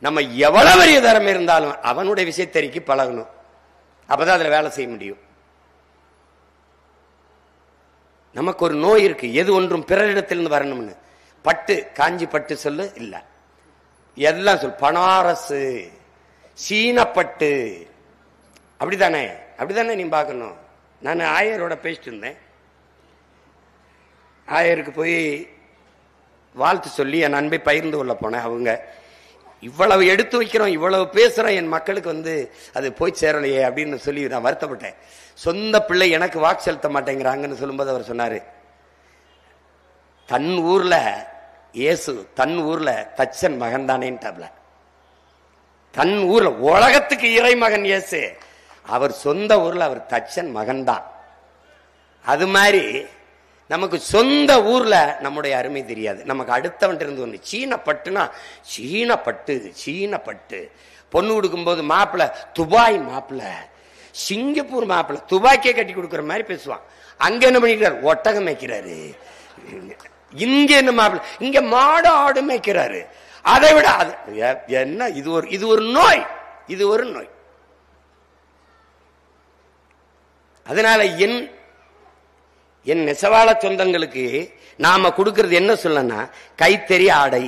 நம்ம எவ்வளவு பெரிய தரம் இருந்தாலும் அவனுடைய விசைத்தறிக்கு பழகணும். அப்பதான் அதுல வேலை செய்ய முடியும். நமக்கு ஒரு நோய் இருக்கு, எது ஒன்றும் பிறரிடத்திலிருந்து வரணும்னு. பட்டு, காஞ்சி பட்டு சொல்லு இல்ல, எல்லாம் சொல். பனாரசு, சீனப்பட்டு, அப்படித்தானே, அப்படித்தானே நீ பார்க்கணும். நான் ஆயரோட பேசிட்டு இருந்தேன். ஆயருக்கு போய் வாழ்த்து சொல்லி என் அன்பை பகிர்ந்து கொள்ள போனேன். அவங்க இவ்வளவு எடுத்து வைக்கிறோம், இவ்வளவு பேசுறோம், என் மக்களுக்கு அது போய் சேரலையே அப்படின்னு சொல்லி நான் வருத்தப்பட்டேன். சொந்த பிள்ளை எனக்கு வாக்கு செலுத்த மாட்டேங்கிறாங்கன்னு சொல்லும்போது அவர் சொன்னாரு, தன் ஊர்ல இயேசு, தன் ஊர்ல தச்சன் மகன் தானேன்ட்டாப்ல. தன் ஊர்ல உலகத்துக்கு இறை மகன் இயேசு, அவர் சொந்த ஊர்ல அவர் தச்சன் மகன் தான். அது மாதிரி நமக்கு சொந்த ஊர்ல நம்முடைய அருமை தெரியாது. நமக்கு அடுத்தவன் இருந்து ஒண்ணு சீனப்பட்டுனா சீனப்பட்டு, சீனப்பட்டு. பொண்ணு கொடுக்கும் போது மாப்பிள்ள துபாய் மாப்பிள்ள, சிங்கப்பூர் மாப்பிள்ள, துபாய்க்கே கட்டி கொடுக்குற மாதிரி பேசுவான். அங்க என்ன பண்ணிக்கிறாரு, ஒட்டகம் மேய்க்கிறாரு. இங்க என்ன மாப்பிள்ள, இங்க மாடு ஆடு மேய்க்கிறாரு. அதை விட என்ன, இது ஒரு நோய், இது ஒரு நோய். அதனால என் நெசவாள சொந்தங்களுக்கு நாம கொடுக்கிறது என்ன சொல்லனா, கைத்தறி ஆடை.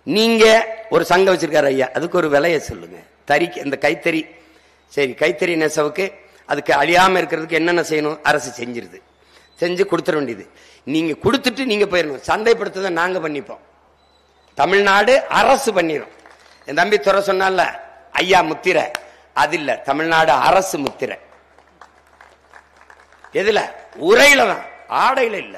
நீங்க ஒரு சங்கம் வச்சிருக்காரு ஐயா, அதுக்கு ஒரு விலையை சொல்லுங்க. தறிக்கு இந்த கைத்தறி, சரி கைத்தறி நெசவுக்கு அதுக்கு அழியாம இருக்கிறதுக்கு என்னென்ன செய்யணும், அரசு செஞ்சிருது, செஞ்சு கொடுத்துட வேண்டியது. நீங்க கொடுத்துட்டு நீங்க போயிடணும். சந்தைப்படுத்துறத நாங்க பண்ணிப்போம், தமிழ்நாடு அரசு பண்ணிடும். என் தம்பி துறை சொன்னால ஐயா முத்திரை, அது இல்ல, தமிழ்நாடு அரசு முத்திரை. எதுல? உரையில தான், ஆடையில இல்ல.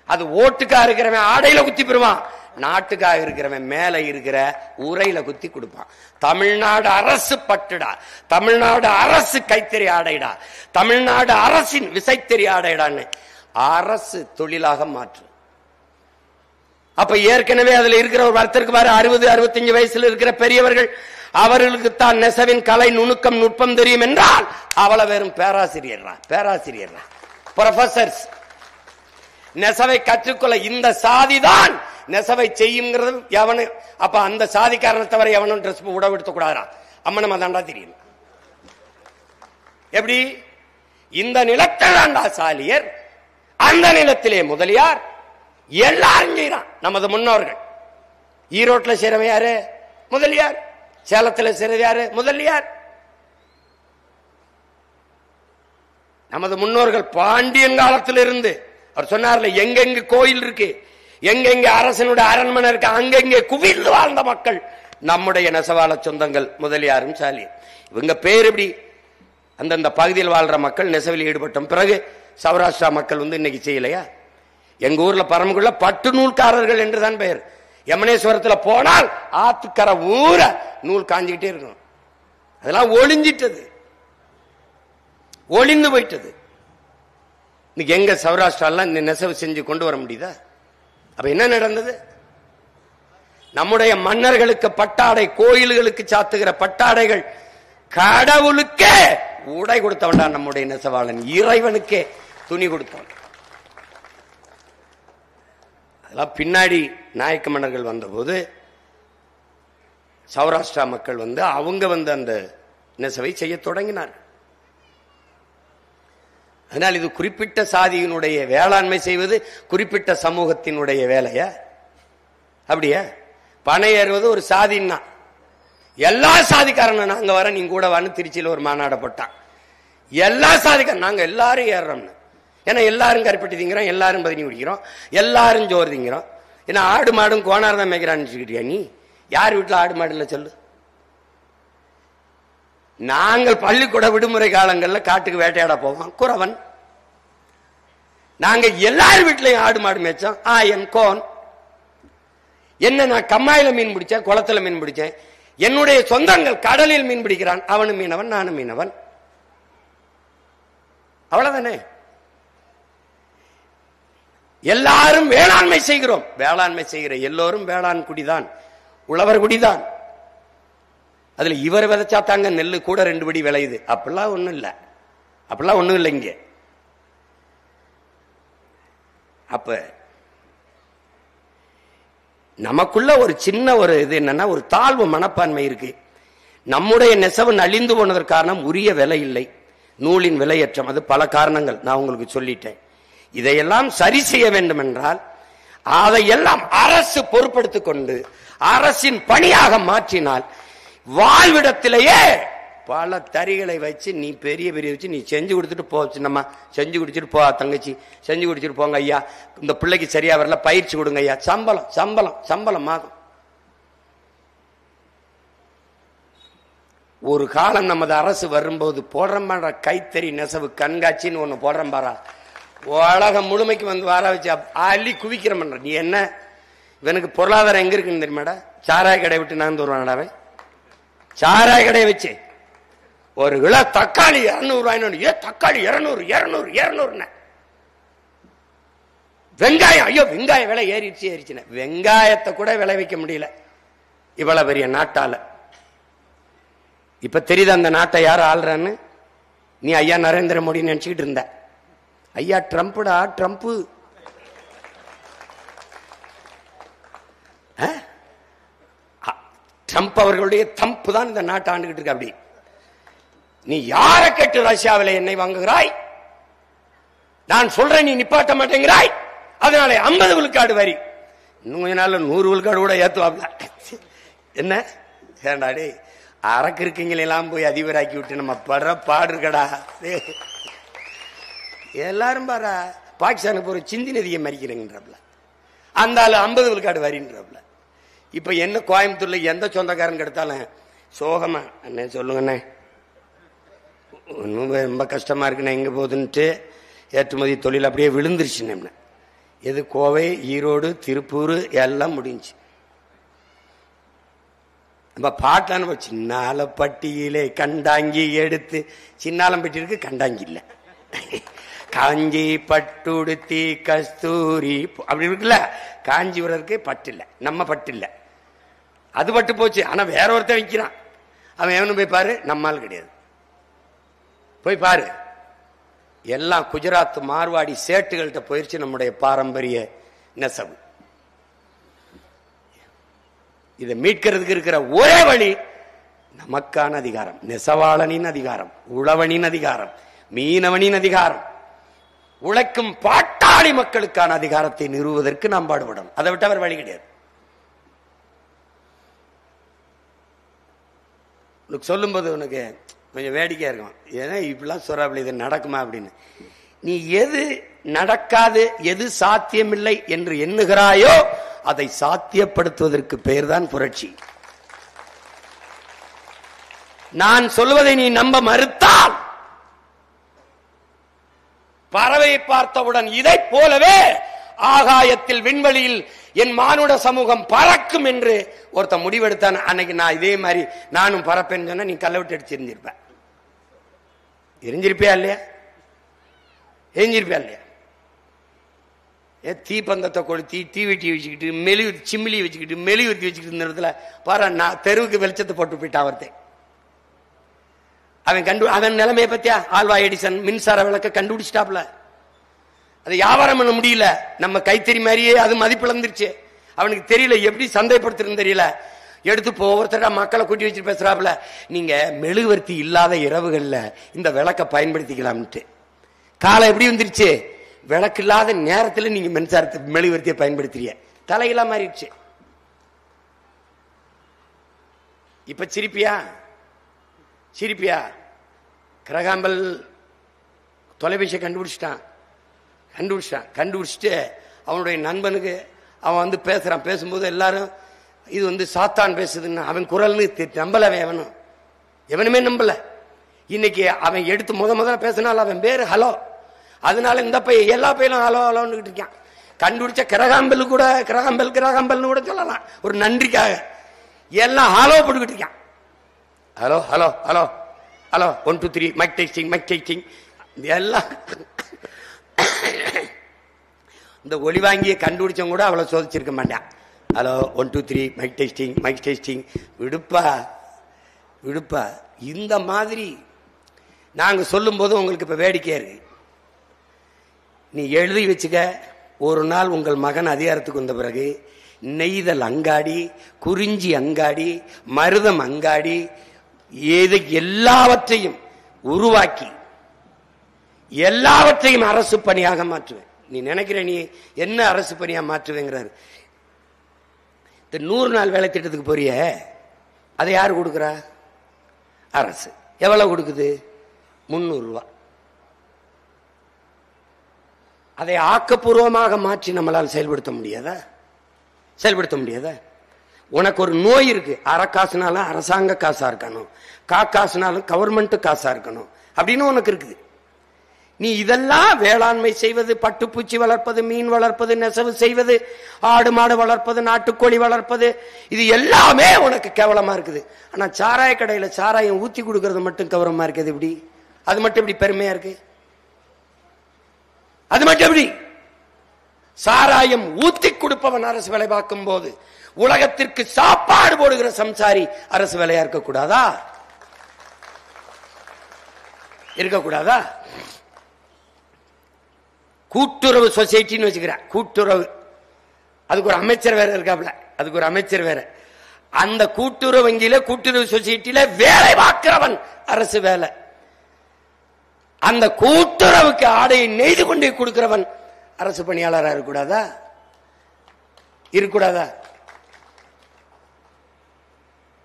அது ஓட்டுக்காக இருக்கிறவன் ஆடையில குத்தி பெறுவான், நாட்டுக்காக இருக்கிறவன் மேல இருக்கிற உரையில குத்தி கொடுப்பான். தமிழ்நாடு அரசு பட்டுடா, தமிழ்நாடு அரசு கைத்தறி ஆடைடா, தமிழ்நாடு அரசின் விசைத்தறி ஆடைடான்னு அரசு தொழிலாக மாற்று. அப்ப ஏற்கனவே அதுல இருக்கிற ஒரு வர்த்தருக்கு பாரு, 60-65 வயசுல இருக்கிற பெரியவர்கள், அவர்களுக்கு தான் நெசவின் கலை நுணுக்கம் நுட்பம் தெரியும் என்றால் அவளை வெறும் பேராசிரியர்ரா, பேராசிரியர்ரா, ப்ரொஃபசர்ஸ். நெசவை கற்றுக்கொள்ள இந்த சாதிதான் நெசவை செய்யுங்கிறது எவனு. அப்ப அந்த சாதிக்காரனை தவிர எவனும் ட்ரெஸ் உடவெடுத்த கூடாதா, அம்மனமா தாண்டா தெரியும். எப்படி? இந்த நிலத்தில் தாண்டா சாலியர், அந்த நிலத்திலே முதலியார், எல்லாரும் செய்யறான் நமது முன்னோர்கள். ஈரோட்டில் செய்றவன் யாரு? முதலியார். சேலத்தில் செய்றது யாரு? முதலியார். நமது முன்னோர்கள் பாண்டியன் காலத்தில் இருந்து அவர் சொன்னார்ல, எங்கெங்க கோயில் இருக்கு, எங்கெங்க அரசனுடைய அரண்மனை இருக்கு, அங்கெங்கே குவிந்து வாழ்ந்த மக்கள் நம்முடைய நெசவாள சொந்தங்கள் முதலியாரும் சாலி. இவங்க பேர் எப்படி அந்தந்த பகுதியில் வாழ்ற மக்கள் நெசவில் ஈடுபட்ட பிறகு சௌராஷ்டிரா மக்கள் இன்னைக்கு செய்யலையா? எங்க ஊர்ல பரமக்குள்ள பட்டு நூல்காரர்கள் என்றுதான் பெயர். யமனேஸ்வரத்துல போனால் ஆத்துக்கர ஊர நூல் காஞ்சிக்கிட்டே இருக்கும். அதெல்லாம் ஒளிஞ்சிட்டது, ஒளிந்து போயிட்டது. இன்னைக்கு எங்க சௌராஷ்டிராலாம் இந்த நெசவு செஞ்சு கொண்டு வர முடியுதா? அப்ப என்ன நடந்தது? நம்முடைய மன்னர்களுக்கு பட்டாடை, கோயில்களுக்கு சாத்துகிற பட்டாடைகள், கடவுளுக்கே உடை கொடுத்தவன்டான் நம்முடைய நெசவாளன், இறைவனுக்கே துணி கொடுத்தவன். அதெல்லாம் பின்னாடி நாயக்க மன்னர்கள் வந்தபோது சௌராஷ்டிரா மக்கள் அவங்க அந்த நெசவை செய்ய தொடங்கினார். அதனால் இது குறிப்பிட்ட சாதியினுடைய வேளாண்மை செய்வது குறிப்பிட்ட சமூகத்தினுடைய வேலையா? அப்படியா? பனை ஏறுவது ஒரு சாதின்னா எல்லா சாதிக்காரன் நாங்க வர, நீங்க கூட வான்னு திருச்சியில் ஒரு மாநாட போட்டான். எல்லா சாதிக்காரன் நாங்க எல்லாரும் ஏறுறோம்னு. ஏன்னா எல்லாரும் கருப்பட்டி திங்கிறோம், எல்லாரும் பதினி குடிக்கிறோம், எல்லாரும் ஜோறு திங்கிறோம். ஏன்னா ஆடு மாடும் கோனார் தான் மேய்க்கிறான்னு நீ யார் வீட்டுல ஆடு மாடு இல்ல சொல்லு? நாங்கள் பள்ளிக்கூட விடுமுறை காலங்களில் காட்டுக்கு வேட்டையாட போவோம், குறவன். நாங்க எல்லாரும் வீட்லயும் ஆடு மாடு மேய்ச்சோம். என் கோன் என்ன, நான் கம்மாயில மீன் பிடிச்சேன், குளத்துல மீன் பிடிச்சேன். என்னுடைய சொந்தங்கள் கடலில் மீன் பிடிக்கிறான், அவனும் மீனவன், நானும் மீனவன். அவ்வளவுதானே. எல்லாரும் வேளாண்மை செய்கிறோம். வேளாண்மை செய்கிற எல்லோரும் வேளாண் குடிதான், உழவர் குடிதான். அதுல இவர் விதைச்சா தாங்க நெல்லு கூட 2 படி விளையுது. அப்படிலாம் ஒண்ணும் இல்ல, அப்படிலாம் ஒண்ணும் இல்லை இங்க. அப்ப நமக்குள்ள ஒரு சின்ன ஒரு இது என்னன்னா, ஒரு தாழ்வு மனப்பான்மை இருக்கு. நம்முடைய நெசவு நலிந்து போனதற்கு காரணம் உரிய விலை இல்லை, நூலின் விலையற்றம். அது பல காரணங்கள் நான் உங்களுக்கு சொல்லிட்டேன். இதையெல்லாம் சரி செய்ய வேண்டும் என்றால் அதையெல்லாம் அரசு பொறுப்படுத்திக் கொண்டு அரசின் பணியாக மாற்றினால், வாழ்விடத்திலேயே பல தறிகளை வச்சு நீ பெரிய பெரிய வச்சு நீ செஞ்சு கொடுத்துட்டு போ, சின்னம்மா செஞ்சு குடிச்சிட்டு போ, தங்கச்சி செஞ்சு குடிச்சிட்டு போங்க ஐயா, இந்த பிள்ளைக்கு சரியா வரல பயிற்சி கொடுங்க ஐயா, சம்பளம் சம்பளம் சம்பளம் மாதம். ஒரு காலம் நமது அரசு வரும்போது போடுற கைத்தறி நெசவு கண்காட்சின்னு ஒண்ணு போடுறேன் பாரா, உலகம் முழுமைக்கு வார வச்சு அள்ளி குவிக்கிற பண்ற. நீ என்ன இவனுக்கு பொருளாதாரம் எங்க இருக்குன்னு தெரியுமாடா? சாராய கடை விட்டு நான் வருவானடாவே, சாராய கடையை வச்சு ஒரு கிலோ தக்காளி 200 ரூபாய். ஏ தக்காளி 200 200 200. வெங்காயம், ஐயோ வெங்காய விலை ஏறிச்சுன்னு வெங்காயத்தை கூட விளை வைக்க முடியல இவ்வளவு பெரிய நாட்டால. இப்ப தெரியுது அந்த நாட்டை யார் ஆள்றான்னு? நீ ஐயா நரேந்திர மோடி நினைச்சுக்கிட்டு இருந்த. ஐயா ட்ரம்ப்டா, ட்ரம்ப். ட்ரம்ப் அவர்களுடைய தம்பு தான் இந்த நாட்டை ஆண்டுகிட்டு இருக்க. அப்படி நீ யாரை கேட்டு ரஷ்யாவில் எண்ணெய் வாங்குகிறாய்? நான் சொல்றேன், நீ நிப்பாட்ட மாட்டேங்கிறாய். அதனால 50 விழுக்காடு வரி, இன்னும் கொஞ்ச நாள் 100 விழுக்காடு கூட ஏத்துவாப்ல. என்ன ஏண்டாடே, அரக்கு இருக்கீங்களெல்லாம் போய் அதிபராக்கி விட்டு நம்ம படுற பாடு இருக்கடா. எல்லாரும் பாரா பாகிஸ்தானுக்கு ஒரு சிந்தி நதியை மறிக்கிறேங்கன்றப்பல, அந்த ஆளு 50 விழுக்காடு வரின்றப்பல. இப்ப என்ன கோயம்புத்தூர்ல எந்த சொந்தக்காரன் எடுத்தாலும் சோகமா அண்ணே சொல்லுங்கண்ணே, ஒன்றும் ரொம்ப கஷ்டமா இருக்குண்ணே, எங்க போகுதுன்ட்டு ஏற்றுமதி தொழில் அப்படியே விழுந்துருச்சு. எது கோவை, ஈரோடு, திருப்பூர் எல்லாம் முடிஞ்சு. நம்ம பாட்டான சின்னால பட்டியிலே கண்டாங்கி எடுத்து, சின்னாலம் பட்டி இருக்கு, கண்டாங்கி இல்ல, காஞ்சி பட்டுடுத்தி கஸ்தூரி அப்படி இருக்குல்ல. காஞ்சிபுரருக்கு பட்டு இல்ல, நம்ம பட்டு இல்ல, அது பட்டு போச்சு. ஆனா வேற ஒருத்தன் வைக்கிறான், அவன் எவனும் போய் பாரு, நம்மால் கிடையாது. போய் பாரு, எல்லாம் குஜராத் மார்வாடி சேட்டுகள்கிட்ட போயிருச்சு நம்முடைய பாரம்பரிய நெசவு. இதை மீட்கிறதுக்கு இருக்கிற ஒரே வழி நமக்கான அதிகாரம், நெசவாளனின் அதிகாரம், உழவனின் அதிகாரம், மீனவனின் அதிகாரம், உழைக்கும் பாட்டாளி மக்களுக்கான அதிகாரத்தை நிறுவுவதற்கு நாம் பாடுபடணும். அதை விட்டு அவர் வழி கிடையாது. உனக்கு சொல்லும்போது உனக்கு கொஞ்சம் வேடிக்கையா இருக்கும், ஏன்னா இப்படிலாம் சொல்றாப்ல இது நடக்குமா அப்படின்னு. நீ எது நடக்காது, எது சாத்தியமில்லை என்று எண்ணுகிறாயோ அதை சாத்தியப்படுத்துவதற்கு பெயர்தான் புரட்சி. நான் சொல்வதை நீ நம்ப மறுத்தால், பறவை பார்த்தவுடன் இதை போலவே ஆகாயத்தில் விண்வெளியில் என் மானுட சமூகம் பறக்கும் என்று ஒருத்த முடிவெடுத்தான். அன்னைக்கு நான் இதே மாதிரி நானும் பறப்பேன்னு சொன்னா நீ கல்ல விட்டு அடிச்சு எரிஞ்சிருப்ப. எரிஞ்சிருப்பியா இல்லையா? எரிஞ்சிருப்பியா இல்லையா? தீப்பந்தத்தை கொளுத்தி தீவெட்டி வச்சுக்கிட்டு மெழுகு சிம்மிலி வச்சுக்கிட்டு மெழுகுத்தி வச்சுக்கிட்டு இருந்த இடத்துல பாரு, நான் தெருவுக்கு வெளிச்சத்தை போட்டு போயிட்டான் ஒருத்தன். அவன் நிலைமையை பத்தியா? ஆல்வா எடிசன் மின்சார விளக்க கண்டுபிடிச்சிட்டாப்ல. அதை வியாபாரம் பண்ண முடியல. நம்ம கைத்தறி மாதிரியே அது மதிப்பிழந்துருச்சு. அவனுக்கு தெரியல எப்படி சந்தைப்படுத்துறது தெரியல. எடுத்து ஒவ்வொருத்தர மக்களை கூட்டி வச்சு பேசுறாப்புல, நீங்க மெழுகுவர்த்தி இல்லாத இரவுகள்ல இந்த விளக்க பயன்படுத்திக்கலாம்ட்டு. காலம் எப்படி வந்துருச்சு? விளக்கு இல்லாத நேரத்தில் நீங்க மின்சாரத்தை மெழுகுவர்த்தியை பயன்படுத்துறீங்க. தலையெல்லாம் மாறிடுச்சு. இப்ப சிரிப்பியா? சிரிப்பியா? கிரகாம்பல் தொலைபேசியை கண்டுபிடிச்சிட்டு அவனுடைய நண்பனுக்கு அவன் வந்து பேசுறான். பேசும்போது எல்லாரும் இது வந்து சாத்தான் பேசுதுன்னு அவன் குரல்னு நம்பல. அவனும் எவனுமே நம்பல. இன்னைக்கு அவன் எடுத்து முதல்ல பேசினால அவன் பேரு ஹலோ. அதனால இந்த பையன் எல்லா பையனும் ஹலோ ஹலோன்னு இருக்கான். கண்டுபிடிச்ச கிரகாம்பல் கூட கிரகாம்பல்னு கூட சொல்லலாம் ஒரு நன்றிக்காக. எல்லாம் ஹலோ போட்டுக்கிட்டு இருக்கான். Hello hello hello hello 1 2 3 mike testing எல்லாம். இந்த ஒளி வாங்கிய கண்டுபிடிச்சவங்க கூட அவ்வளவு சோதிச்சிருக்க மாட்டான். ஹலோ 1 2 3 மைக் டெஸ்டிங் விடுப்பா. இந்த மாதிரி நாங்க சொல்லும் போது உங்களுக்கு இப்ப வேடிக்கையா இருக்கு. நீ எழுதி வச்சுக்க, ஒரு நாள் உங்கள் மகன் அதிகாரத்துக்கு வந்த பிறகு நெய்தல் அங்காடி, குறிஞ்சி அங்காடி, மருதம் அங்காடி, எல்லாவற்றையும் உருவாக்கி எல்லாவற்றையும் அரசு பணியாக மாற்றுவேன். நீ நினைக்கிற நீ என்ன அரசு பணியா மாற்றுவேங்கிறாரு. இந்த 100 நாள் வேலை திட்டத்துக்கு போறிய, அதை யாரு கொடுக்குறா? அரசு. எவ்வளவு கொடுக்குது? 300 ரூபாய். அதை ஆக்கப்பூர்வமாக மாற்றி நம்மளால் செயல்படுத்த முடியாதா? உனக்கு ஒரு நோய் இருக்கு, அறக்காசுனாலும் அரசாங்க காசா இருக்கணும், காசுனாலும் கவர்மெண்ட் காசா இருக்கணும் அப்படின்னு உனக்கு இருக்குது. நீ இதெல்லாம் வேளாண்மை செய்வது, பட்டுப்பூச்சி வளர்ப்பது, மீன் வளர்ப்பது, நெசவு செய்வது, ஆடு மாடு வளர்ப்பது, நாட்டுக்கோழி வளர்ப்பது, இது எல்லாமே உனக்கு கேவலமா இருக்குது. ஆனா சாராய கடையில சாராயம் ஊத்தி கொடுக்கறது மட்டும் கௌரவமா இருக்குது. எப்படி அது மட்டும் எப்படி பெருமையா இருக்கு? அது மட்டும் எப்படி? சாராயம் ஊத்தி கொடுப்பவன் அரசு வேலை பார்க்கும் போது உலகத்திற்கு சாப்பாடு போடுகிற சம்சாரி அரசு வேலையா இருக்கக்கூடாதா? கூட்டுறவு சொசைட்டின்னு வச்சுக்கிறேன். கூட்டுறவு, அதுக்கு ஒரு அமைச்சர் வேற இருக்காப்ல. அந்த கூட்டுறவு வங்கியில கூட்டுறவு சொசைட்டியில வேலை பார்க்கிறவன் அரசு வேலை. அந்த கூட்டுறவுக்கு ஆடையை நெய்து கொண்டு கொடுக்கிறவன் அரசு பணியாளராக இருக்கக்கூடாதா?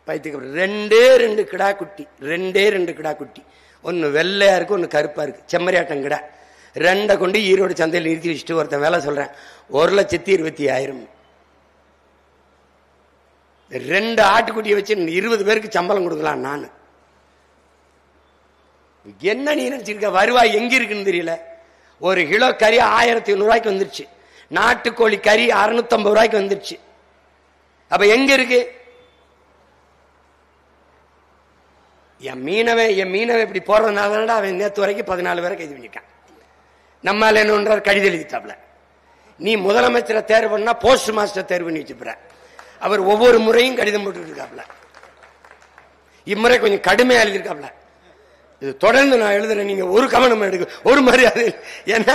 பைத்துக்கு ரெண்டு கிடா குட்டி, ஒன்னு வெள்ளையா இருக்கு, ஒன்னு கருப்பா இருக்கு, செம்மறியாட்டம் கிடா. 2 கொண்டு ஈரோடு சந்தையில் நிறுத்தி வச்சுட்டு ஒருத்தன் வேலை சொல்றேன், 1,25,000. 2 ஆட்டுக்குட்டியை வச்சு 20 பேருக்கு சம்பளம் கொடுக்கலாம். நான் என்ன நீ நினைச்சிருக்க? வருவாய் எங்க இருக்குன்னு தெரியல. 1 கிலோ கறி 1,800 ரூபாய்க்கு வந்துருச்சு. நாட்டுக்கோழி கறி 650 ரூபாய்க்கு வந்துருச்சு. அப்ப எங்க இருக்கு? என் மீனவன் இப்படி போறதுனால அவன் நேற்று வரைக்கும் 14 பேரை கைது பண்ணிருக்கான். நம்மால என்ன கடிதம் எழுதிட்டாப்ல. நீ முதலமைச்சரை தேர்வு பண்ணா போஸ்ட் மாஸ்டர் தேர்வு பண்ணி வச்சுப்புற. அவர் ஒவ்வொரு முறையும் கடிதம் போட்டு இருக்காப்ல. இம்முறை கொஞ்சம் கடுமையா எழுதியிருக்காப்ல. இது தொடர்ந்து நான் எழுதுறேன், நீங்க ஒரு கவனம் எடுக்க, ஒரு மரியாதை. ஏன்னா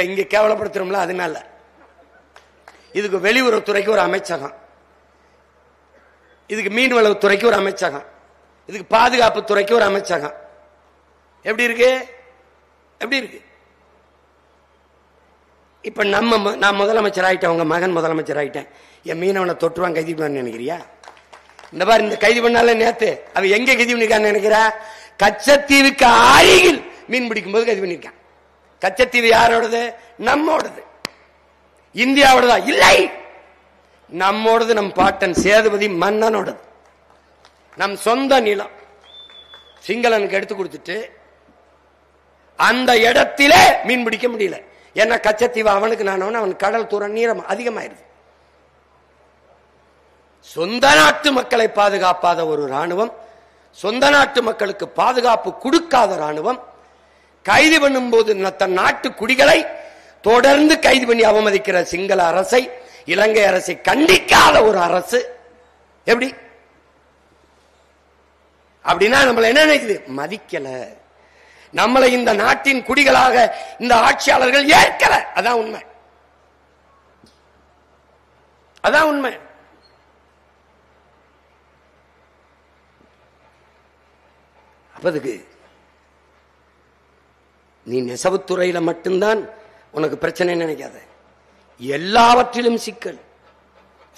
இங்க கேவலப்படுத்துறோம்ல, அதனால. இதுக்கு வெளியுறவுத்துறைக்கு ஒரு அமைச்சகம், இதுக்கு மீன்வளவுத்துறைக்கு ஒரு அமைச்சகம், இதுக்கு பாதுகாப்பு துறைக்கு ஒரு அமைச்சகம். எப்படி இருக்கு? இப்ப நான் முதலமைச்சர் ஆயிட்டேன், உங்க மகன் முதலமைச்சர் ஆயிட்டேன், என் மீனவனை தொற்றுவான் கைது பண்ண நினைக்கிறியா? இந்த மாதிரி இந்த கைது பண்ணால நேத்து அவ எங்க கைது பண்ணிருக்கான்னு நினைக்கிறா? கச்சத்தீவுக்கு அருகில் மீன் பிடிக்கும் போது கைது பண்ணிருக்கான். கச்சத்தீவு யாரோடது? நம்மோடது. இந்தியாவோடதா? இல்லை, நம்மோடது. நம் பாட்டன் சேதுபதி மன்னனோடது. நம் சொந்த நிலம் சிங்களனுக்கு எடுத்து கொடுத்துட்டு அந்த இடத்திலே மீன் பிடிக்க முடியல. ஏன்னா கச்சத்தீவு அவனுக்கு நானவன், அவன் கடல் தூர நீரம் அதிகமாயிருது. சொந்த நாட்டு மக்களை பாதுகாப்பாத ஒரு ராணுவம், சொந்த நாட்டு மக்களுக்கு பாதுகாப்பு கொடுக்காத ராணுவம், கைது பண்ணும் போது தன் நாட்டு குடிகளை தொடர்ந்து கைது பண்ணி அவமதிக்கிற சிங்கள அரசை, இலங்கை அரசை கண்டிக்காத ஒரு அரசு எப்படி? அப்படின்னா நம்மள என்ன நினைக்குது? மதிக்கல, நம்மளை இந்த நாட்டின் குடிகளாக இந்த ஆட்சியாளர்கள் ஏற்கல. அதான் உண்மை, அதான் உண்மை. அப்பதுக்கு நீ நெசவுத்துறையில மட்டும்தான் உனக்கு பிரச்சனை நினைக்காத, எல்லாவற்றிலும் சிக்கல்.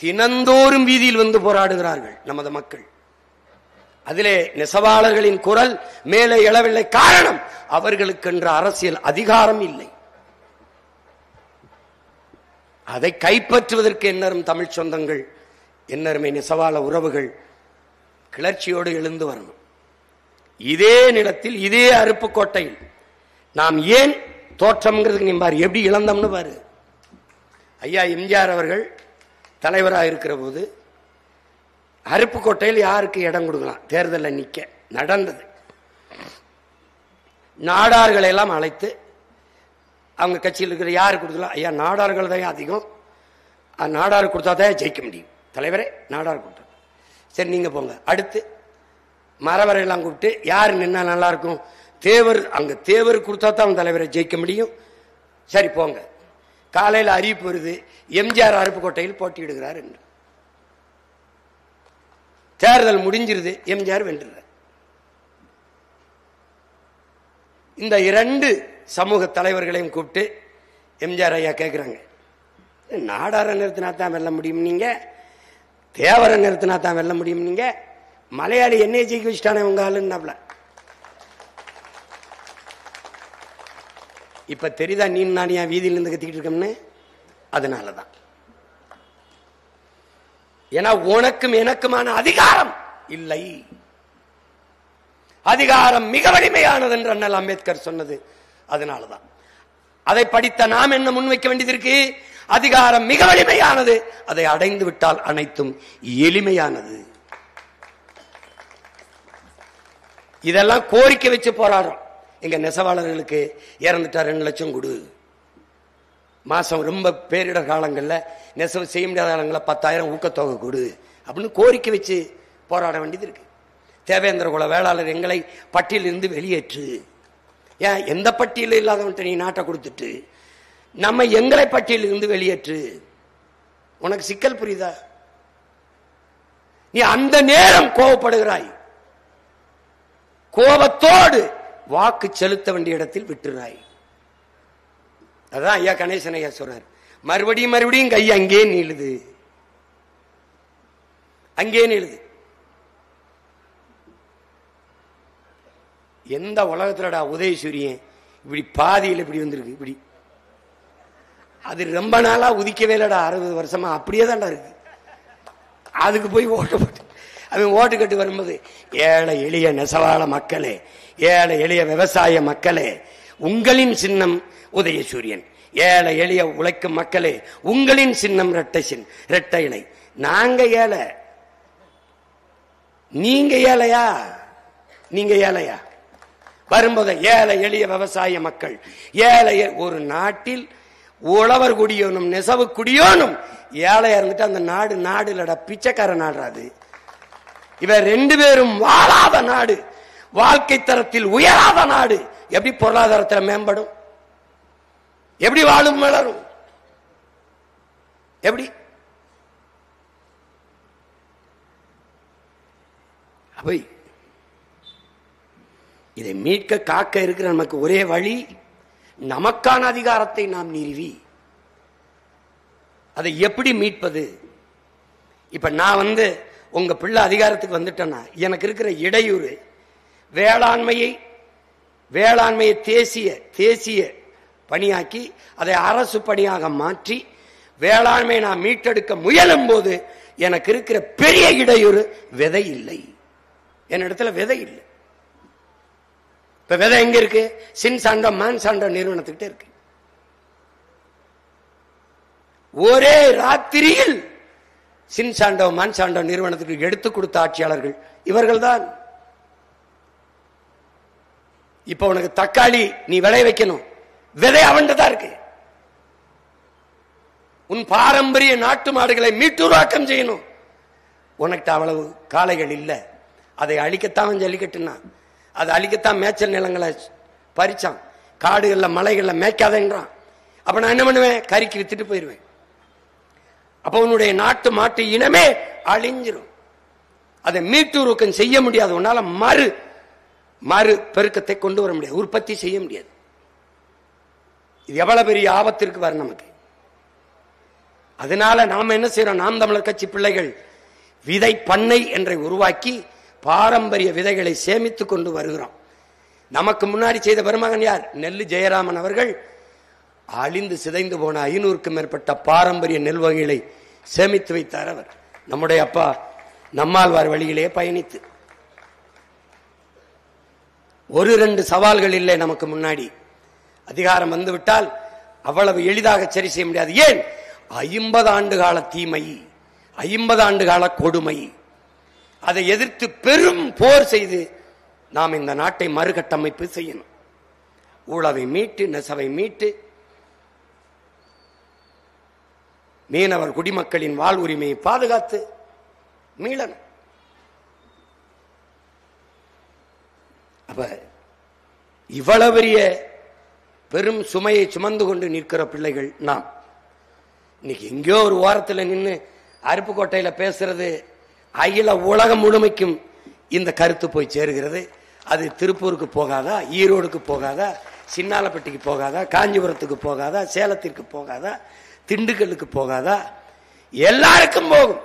தினந்தோறும் வீதியில் வந்து போராடுகிறார்கள் நமது மக்கள். அதிலே நெசவாளர்களின் குரல் மேலே எழவில்லை. காரணம், அவர்களுக்கு என்ற அரசியல் அதிகாரம் இல்லை. அதை கைப்பற்றுவதற்கு என்னரும் தமிழ் சொந்தங்கள், என்னருமே நெசவாள உறவுகள் கிளர்ச்சியோடு எழுந்து வரணும். இதே நிலத்தில், இதே அருப்புக்கோட்டையில் நாம் ஏன் தோற்றம்ங்கிறதுக்கு நீ பாரு, எப்படி இழந்தோம்னு பாரு. ஐயா எம்ஜிஆர் அவர்கள் தலைவராக இருக்கிற போது அருப்புக்கோட்டையில் யாருக்கு இடம் கொடுக்கலாம்? தேர்தலில் நிக்க நடந்தது. நாடார்களை எல்லாம் அழைத்து அவங்க கட்சியில் இருக்கிற யாரு கொடுக்கலாம்? ஐயா நாடார்கள் தான் அதிகம், நாடார் கொடுத்தா தான் ஜெயிக்க முடியும். தலைவரே நாடார் கொடுத்தா சரி நீங்க போங்க. அடுத்து மரவரை எல்லாம் கூப்பிட்டு யாரு நின்னா நல்லா இருக்கும்? தேவர், அங்க தேவர் கொடுத்தா தான் தலைவரை ஜெயிக்க முடியும். சரி போங்க. காலையில் அறிவிப்பு வருது, எம்ஜிஆர் அருப்புக்கோட்டையில் போட்டியிடுகிறார் என்று. தேர்தல் முடிஞ்சிருது, எம்ஜிஆர் வென்றார். இந்த இரண்டு சமூக தலைவர்களையும் கூப்பிட்டு எம்ஜிஆர் ஐயா கேட்கிறாங்க, நாடார நிறுத்தினா தான் வெல்ல முடியும் நீங்க, தேவரை நிறுத்தினா தான் வெல்ல முடியும் நீங்க, மலையாளி என்னைய ஜெயிக்க வச்சுட்டானே உங்க ஆளுன்னாப்ல. இப்ப தெரியுதா நீ நானியா வீதியில் இருந்து கத்திக்கிட்டு இருக்கோம்னு? அதனாலதான். ஏன்னா உனக்கும் எனக்குமான அதிகாரம் இல்லை. அதிகாரம் மிக வலிமையானது என்று அண்ணல் அம்பேத்கர் சொன்னது அதனாலதான். அதை படித்த நாம் என்ன முன்வைக்க வேண்டியது இருக்கு? அதிகாரம் மிக வலிமையானது, அதை அடைந்து விட்டால் அனைத்தும் எளிமையானது. இதெல்லாம் கோரிக்கை வச்சு போராடுறோம். எங்க நெசவாளர்களுக்கு இறந்துட்டா 2 லட்சம் கொடு, மாசம் ரொம்ப பேரிடர் காலங்கள்ல நெசவு செய்ய முடியாத காலங்களில் 10,000 ஊக்கத்தொகை கொடு அப்படின்னு கோரிக்கை வச்சு போராட வேண்டியது இருக்கு. தேவேந்திர குல வேளாளர் எங்களை பட்டியலிருந்து வெளியேற்று. ஏன் எந்த பட்டியலும் இல்லாதவன்ட்ட நீ நாட்டை கொடுத்துட்டு நம்ம எங்களை பட்டியலிருந்து வெளியேற்று? உனக்கு சிக்கல் புரியுதா? நீ அந்த நேரம் கோபப்படுகிறாய், கோபத்தோடு வாக்கு செலுத்த வேண்டிய இடத்தில் விட்டுறாய். அதான் ஐயா கணேசன் ஐயா சொல்றார், மறுபடியும் மறுபடியும் கை அங்கே நீளுது, அங்கே நீளுது. எந்த உலகத்துலடா உதயசூரியன் இப்படி பாதியில் இப்படி வந்திருக்கு? இப்படி அது ரொம்ப நாளா உதிக்கவே இல்லடா, 60 வருஷமா அப்படியே தான்டா இருக்கு. அதுக்கு போய் ஓட்டு போட்டு அவன் ஓட்டு கட்டு வரும்போது, ஏழை எளிய நெசவாள மக்களே, ஏழை எளிய விவசாய மக்களே, உங்களின் சின்னம் உதயசூரியன். ஏழை எளிய உழைக்கும் மக்களே, உங்களின் சின்னம் ரெட்டை இலை. நாங்க ஏழை, நீங்க ஏழையா? நீங்க ஏழையா? வரும்போது ஏழை எளிய விவசாய மக்கள், ஏழை ஒரு நாட்டில் உழவர் குடியோனும் நெசவு குடியோனும் ஏழையா இருந்துட்டு அந்த நாடு நாடு இல்லடா, பிச்சைக்கார நாடுறாது. இவர் 2 பேரும் வாழாத நாடு, வாழ்க்கை தரத்தில் உயராத நாடு. எப்படி பொருளாதாரத்தில் மேம்படும்? எப்படி வாழும் வளரும்? எப்படி? அவை இதை மீட்க காக்க இருக்கிற நமக்கு ஒரே வழி, நமக்கான அதிகாரத்தை நாம் நிறுவி அதை எப்படி மீட்பது? இப்ப நான் உங்க பிள்ளை அதிகாரத்துக்கு வந்துட்டேன்னா எனக்கு இருக்கிற இடையூறு, வேளாண்மையை தேசிய பணியாக்கி அதை அரசு பணியாக மாற்றி வேளாண்மை நான் மீட்டெடுக்க முயலும் போது எனக்கு இருக்கிற பெரிய இடையூறு விதை இல்லை. என்னிடத்துல விதை இல்லை. இப்ப விதை எங்க இருக்கு? சின்சாண்டோ மான்சாண்டோ நிறுவனத்துக்கிட்ட இருக்கு. ஒரே ராத்திரியில் சின்சாண்டோ மான்சாண்டோ நிறுவனத்துக்கு எடுத்து கொடுத்த ஆட்சியாளர்கள் இவர்கள் தான். இப்ப உனக்கு தக்காளி நீ விளைய வைக்கணும், விதை அவன்தான் இருக்கு. உன் பாரம்பரிய நாட்டு மாடுகளை மீட்டுருவாக்கம் செய்யணும், உனக்கு அவ்வளவு காளைகள் இல்ல. அதை அழிக்கத்தான் ஜல்லிக்கட்டுனா, அதை அழிக்கத்தான் மேய்ச்சல் நிலங்களை பறிச்சான், காடுகள்ல மலைகள்ல மேய்க்காதேன்றான். அப்ப நான் என்ன பண்ணுவேன்? கறிக்கு வித்துட்டு போயிருவேன். அப்ப உன்னுடைய நாட்டு மாட்டு இனமே அழிஞ்சிரும். அதை மீட்டுருவாக்கம் செய்ய முடியாது. உன்னால மறு பெருக்கத்தை கொண்டு வர முடியாது, உற்பத்தி செய்ய முடியாது. இது எவ்வளவு பெரிய ஆபத்திற்கு வர நமக்கு. அதனால நாம என்ன செய்யறோம்? நாம் தமிழர் கட்சி பிள்ளைகள் விதை பண்ணை என்றை உருவாக்கி பாரம்பரிய விதைகளை சேமித்துக் கொண்டு வருகிறோம். நமக்கு முன்னாடி செய்த பெருமகன் யார்? நெல்லு ஜெயராமன் அவர்கள் அழிந்து சிதைந்து போன 500க்கும் மேற்பட்ட பாரம்பரிய நெல் வகைகளை சேமித்து வைத்தார். அவர் நம்முடைய அப்பா நம்மாழ்வார் வழியிலே பயணித்து. ஒரு 2 சவால்கள் இல்லை நமக்கு முன்னாடி. அதிகாரம் வந்துவிட்டால் அவ்வளவு எளிதாக சரி செய்ய முடியாது. ஏன்? 50 ஆண்டு கால தீமை, 50 ஆண்டு கால கொடுமை, அதை எதிர்த்து பெரும் போர் செய்து நாம் இந்த நாட்டை மறுகட்டமைப்பு செய்யணும். ஊழவை மீட்டு, நெசவை மீட்டு, மீனவர் குடிமக்களின் வாழ்வுரிமையை பாதுகாத்து மீளணும். அப்ப இவ்வளவு பெரிய பெரும் சுமையை சுமந்து கொண்டு நிற்கிற பிள்ளைகள் நாம். இன்னைக்கு எங்கேயோ ஒரு ஓரத்தில் நின்று அருப்புக்கோட்டையில பேசுறது அகில உலகம் முழுமைக்கும் இந்த கருத்து போய் சேருகிறது. அது திருப்பூருக்கு போகாதா, ஈரோடுக்கு போகாதா, சின்னாலப்பட்டிக்கு போகாதா, காஞ்சிபுரத்துக்கு போகாதா, சேலத்திற்கு போகாதா, திண்டுக்கல்லுக்கு போகாதா? எல்லாருக்கும் போகும்.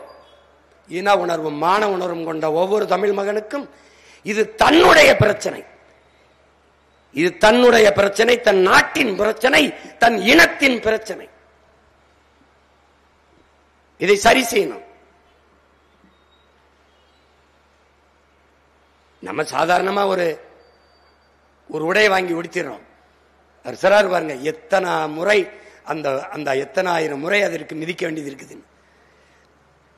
இன உணர்வும் மான உணர்வும் கொண்ட ஒவ்வொரு தமிழ் மகனுக்கும் இது தன்னுடைய பிரச்சனை. இது தன்னுடைய பிரச்சனை, தன் நாட்டின் பிரச்சனை, தன் இனத்தின் பிரச்சனை. இதை சரி செய்யணும். நம்ம சாதாரணமா ஒரு உடை வாங்கி உடுத்திடுறோம். சிறார் பாருங்க, எத்தனை முறை அந்த எத்தனை ஆயிரம் முறை அதற்கு மிதிக்க வேண்டியது இருக்குது.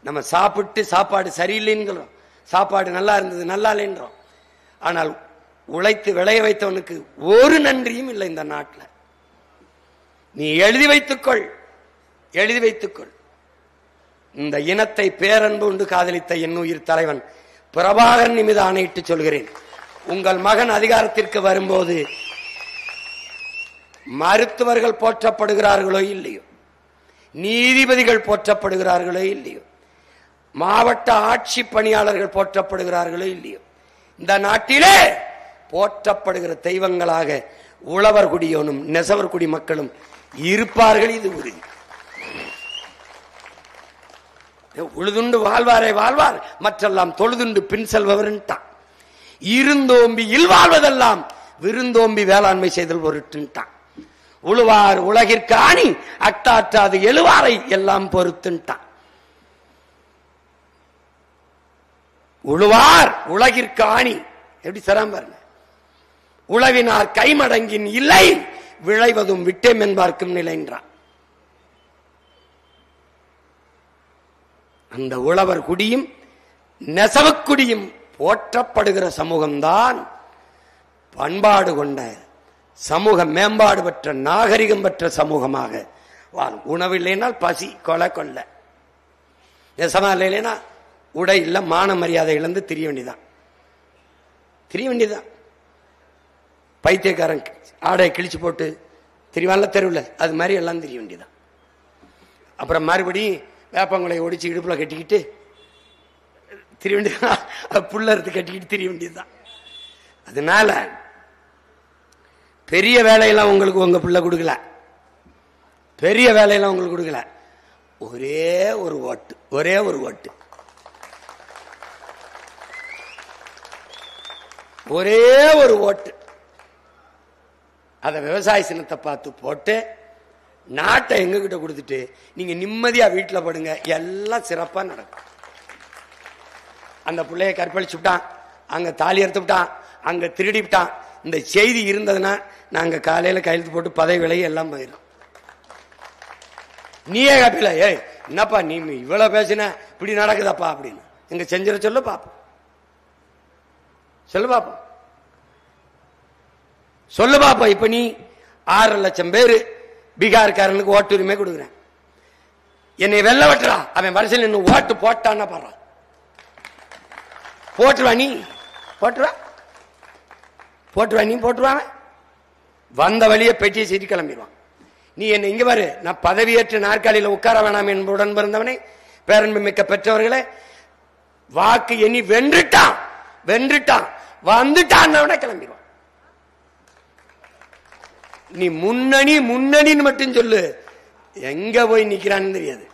நம்ம சாப்பிட்டு சாப்பாடு சரியில்லைன்னு, சாப்பாடு நல்லா இருந்தது நல்லா இல்லைன்றோம். ஆனால் உழைத்து விளைய வைத்தவனுக்கு ஒரு நன்றியும் இல்லை இந்த நாட்டில். நீ எழுதி வைத்துக்கொள், எழுதி வைத்துக்கொள். இந்த இனத்தை பேரன்பு உண்டு காதலித்த என் உயிர் தலைவன் பிரபாகரன் மீது ஆணையிட்டு சொல்கிறேன், உங்கள் மகன் அதிகாரத்திற்கு வரும்போது மருத்துவர்கள் போற்றப்படுகிறார்களோ இல்லையோ, நீதிபதிகள் போற்றப்படுகிறார்களோ இல்லையோ, மாவட்ட ஆட்சி பணியாளர்கள் போற்றப்படுகிறார்களோ இல்லையோ, இந்த நாட்டிலே போற்றப்படுகிற தெய்வங்களாக உழவர் குடியோனும் நெசவர் குடி மக்களும் இருப்பார்கள். இது உறுதி. உழுதுண்டு வாழ்வாரே வாழ்வார், மற்றெல்லாம் தொழுதுண்டு பின் செல்பவர்ன்ட்டான். இருந்தோம்பி இல்வாழ்வதெல்லாம் விருந்தோம்பி வேளாண்மை செய்தல் பொருட்டுன்ட்டான். உழுவார் உலகிற்கு ஆணி, அட்டாற்றாது எழுவாரை எல்லாம் பொறுத்துன்ட்டான். உழுவார் உலகிற்கு ஆணி எப்படி சராம் பாருங்க. உழவினார் கைமடங்கின் இல்லை, விளைவதும் விட்டேம் என்பார்க்கும் நிலைன்றான். அந்த உழவர் குடியும் நெசவுக்குடியும் போற்றப்படுகிற சமூகம்தான் பண்பாடு கொண்ட சமூக மேம்பாடு பெற்ற நாகரிகம் பெற்ற சமூகமாக வாழும். உணவு இல்லைனால் பசி கொலை கொள்ள, நெசமா இல்லைன்னா உடை இல்ல, மான மரியாதை இழந்து திரிய வேண்டியதான், திரிய வேண்டியதான். பைத்தியக்காரன் ஆடையை கிழிச்சு போட்டு திரிவான்ல தெருவில், அது மாதிரி எல்லாம் தெரிய வேண்டியதான். அப்புறம் மறுபடியும் வேப்பங்களை ஒடிச்சு இடுப்புல கட்டிக்கிட்டு திரிய வேண்டியதான், புள்ள எடுத்து கட்டிக்கிட்டு திரிய வேண்டியதுதான். அதனால பெரிய வேலையெல்லாம் உங்களுக்கு உங்க பிள்ளை கொடுக்கல, பெரிய வேலையெல்லாம் உங்களுக்கு கொடுக்கல. ஒரே ஒரு ஓட்டு, ஒரே ஒரு ஓட்டு, ஒரே ஒரு ஓட்டு. அத விவசாய சின்னத்தை பார்த்து போட்டு நாட்டை எங்க கிட்ட கொடுத்துட்டு நீங்க நிம்மதியா வீட்டுல படுங்க, எல்லாம் சிறப்பா நடக்கும். அந்த பிள்ளைய கற்பழிச்சு விட்டான், அங்க தாலி எடுத்து விட்டான், அங்க திருடி விட்டான். இந்த செய்தி இருந்ததுன்னா நாங்க காலையில கையெழுத்து போட்டு பதவி விலை எல்லாம் போயிடும். நீயே கப்பில ஏய் என்னப்பா நீ இவ்வளவு பேசின இப்படி நடக்குதாப்பா அப்படின்னு எங்க செஞ்சிட சொல்லு பாப்போம், சொல்லு பாப்போம், சொல்லு பாப்போம். இப்ப நீ 6 லட்சம் பேரு பீகார்காரனுக்கு ஓட்டு உரிமை கொடுக்குறேன், என்னை வெள்ள வெட்டுறா, அவன் வரிசையில் இன்னும் ஓட்டு போட்டான்னா பாடுறான், போட்டுருவா நீ, போட்டுருவா போட்டுருவா நீ, போட்டுருவான். வந்த வழியை பெட்டியை சீட்டி கிளம்பிடுவான். நீ என்ன இங்க பாரு, நான் பதவியேற்ற நாற்காலியில் உட்கார வேணாம் என்புடன் பிறந்தவனே, பேரன்பு மிக்க பெற்றவர்களே, வாக்கு எண்ணி வென்றுட்டான் வென்றுட்டான் வந்துட்டான் கிளம்பிடுவான். நீ முன்னணி முன்னணின்னு மட்டும் சொல்லு, எங்க போய் நிக்கிறான்னு தெரியாது.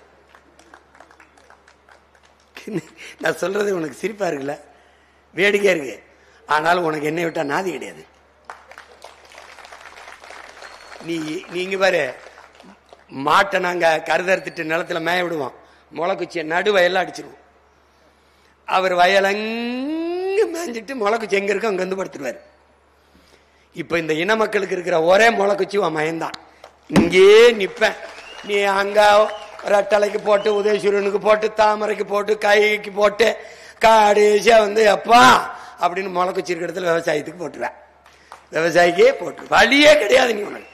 நான் சொல்றது உனக்கு சிரிப்பா இருக்குல்ல, வேடிக்கையா இருக்கு, ஆனாலும் உனக்கு என்னை விட்டா நாதி கிடையாது. நீங்க பாரு, மாட்டை நாங்க கருதறுத்துட்டு நிலத்துல மேய விடுவோம், முளைக்குச்சிய நடு வயல்ல அடிச்சிருவோம். அவர் வயலங்க மேஞ்சிட்டு முளைக்குச்சி எங்க இருக்கும் அங்க வந்து படுத்துருவாரு. இப்ப இந்த இன மக்களுக்கு இருக்கிற ஒரே முளைக்குச்சி உன் மயன்தான். இங்கே நிப்பேன், நீ அங்க ரெட்டலைக்கு போட்டு, உதயசூரனுக்கு போட்டு, தாமரைக்கு போட்டு, கைக்கு போட்டு, கடைசியா வந்து எப்பா அப்படின்னு முளைக்குச்சி இருக்கிற இடத்துல விவசாயத்துக்கு போட்டுருவேன். விவசாயிக்கே போட்டு வழியே கிடையாது, நீ உனக்கு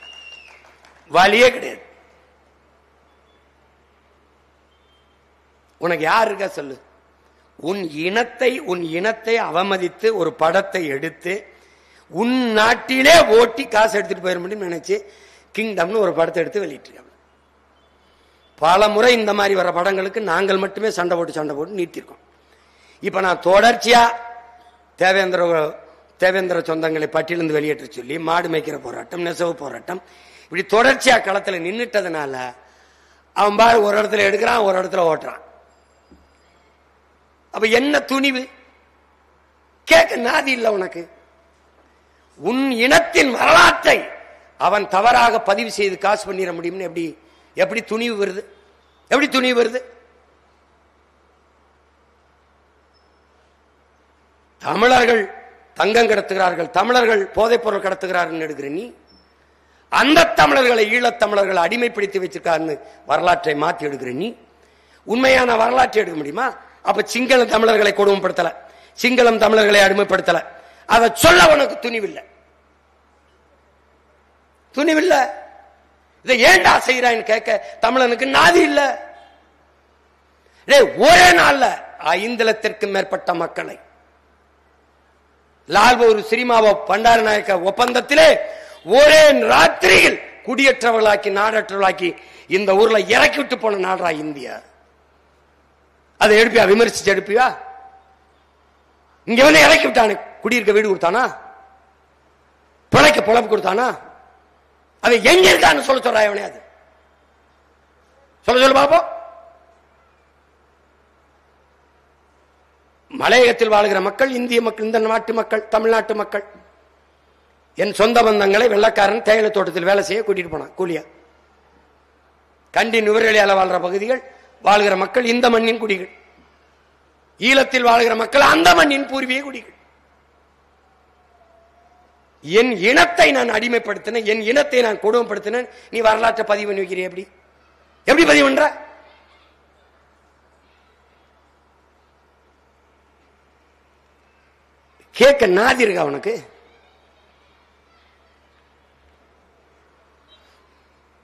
வழியே கிடையாது. உனக்கு யார் இருக்கா சொல்லு? உன் இனத்தை அவமதித்து ஒரு படத்தை எடுத்து உன் நாட்டிலே ஓட்டி காசு எடுத்துட்டு போயிட முடியும் நினைச்சு கிங்டம்னு ஒரு படத்தை எடுத்து வெளியிட்டு பல முறை இந்த மாதிரி வர படங்களுக்கு நாங்கள் மட்டுமே சண்டை போட்டு நீட்டிருக்கோம். இப்ப நான் தொடர்ச்சியா தேவேந்திர சொந்தங்களை பட்டியலிருந்து வெளியேற்ற சொல்லி மாடு மேய்க்கிற போராட்டம், நெசவு போராட்டம், இப்படி தொடர்ச்சியா களத்துல நின்னுட்டதுனால அவன் பாரு ஒரு இடத்துல எடுக்கிறான், ஒரு இடத்துல ஓட்டுறான். அப்ப என்ன துணிவு கேட்க நாதி இல்ல உனக்கு? உன் இனத்தின் வரலாற்றை அவன் தவறாக பதிவு செய்து காசு பண்ணிட முடியும்னு எப்படி துணிவு வருது? எப்படி துணிவு வருது? தமிழர்கள் தங்கம் கடத்துகிறார்கள், தமிழர்கள் போதைப் பொருள் கடத்துகிறார்கள் எடுக்கிற நீ, அந்த தமிழர்களை ஈழத்தமிழர்களை அடிமைப்படுத்தி வச்சிருக்காருன்னு வரலாற்றை மாற்றி எடுக்கிற நீ, உண்மையான வரலாற்றை எடுக்க முடியுமா? அப்ப சிங்கள தமிழர்களை கொடுமைப்படுத்தல, சிங்களம் தமிழர்களை அடிமைப்படுத்தல, அதை சொல்ல உனக்கு துணிவில்லை. துணிவில்லை. இதை ஏண்டா செய்யறான்னு கேட்க தமிழனுக்கு நாதி இல்ல. ஒரே நாள்ல 5 லட்சத்திற்கும் மேற்பட்ட மக்களை லால்பூர் சிரிமாவோ பண்டார நாயக்க ஒப்பந்தத்திலே ஒரே ராத்திரியில் குடியேற்றவர்களாக்கி நாடற்றவர்களாக்கி இந்த ஊர்ல இறக்கி விட்டு போன நாடா இந்தியா. அதை எடுப்பியா? விமர்சிச்சு எடுப்பியா? இங்க வந்து இறக்கி விட்டானு, குடியிருக்க வீடு கொடுத்தானா, பிழைக்க பொழப்பு கொடுத்தானா, அது எங்க இருக்கான்னு சொல்றா எவனே? அது சொல்ல பாப்போம். மலையகத்தில் வாழ்கிற மக்கள், இந்திய மக்கள், இந்த நாட்டு மக்கள், தமிழ்நாட்டு மக்கள், என் சொந்த பந்தங்களை வெள்ளக்காரன் தேயிலை தோட்டத்தில் வேலை செய்ய கூட்டிட்டு போனான் கூலியா. கண்டி நுவரெலியால வாழ்ற பகுதிகள் வாழ்கிற மக்கள் இந்த மண்ணின் குடிகள், ஈழத்தில் வாழ்கிற மக்கள் அந்த மண்ணின் பூர்வீக குடிகள். என் இனத்தை நான் அடிமைப்படுத்தின, என் இனத்தை நான் கொடுமைப்படுத்தின, நீ வரலாற்றை பதிவு பண்ணி வைக்கிற? எப்படி பதிவு பண்ற? கேட்க நாதி இருக்கா உனக்கு?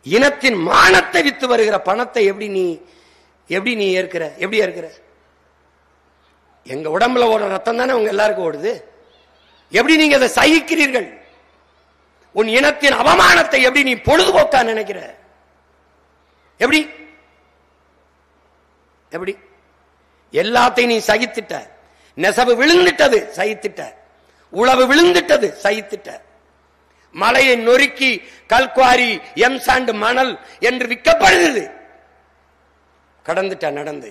இனத்தின் மானத்தை வித்து வருகிற பணத்தை எப்படி நீ ஏற்கிற? எப்படி ஏற்கிற? எங்க உடம்புல ஓடுற ரத்தம் தானே உங்க எல்லாருக்கும் ஓடுது. எப்படி நீங்க அதை சகிக்கிறீர்கள்? உன் இனத்தின் அவமானத்தை எப்படி நீ பொழுதுபோக்கா நினைக்கிற? எப்படி எப்படி எல்லாத்தையும் நீ சகித்துட்ட. நெசவு விழுந்துட்டது, சகித்துட்ட. உழவு விழுந்துட்டது, சகித்துட்ட. மலையை நொறுக்கி கல்குவாரி, எம்சாண்டு, மணல் என்று விற்கப்படுகிறது, கடந்துட்ட. நடந்து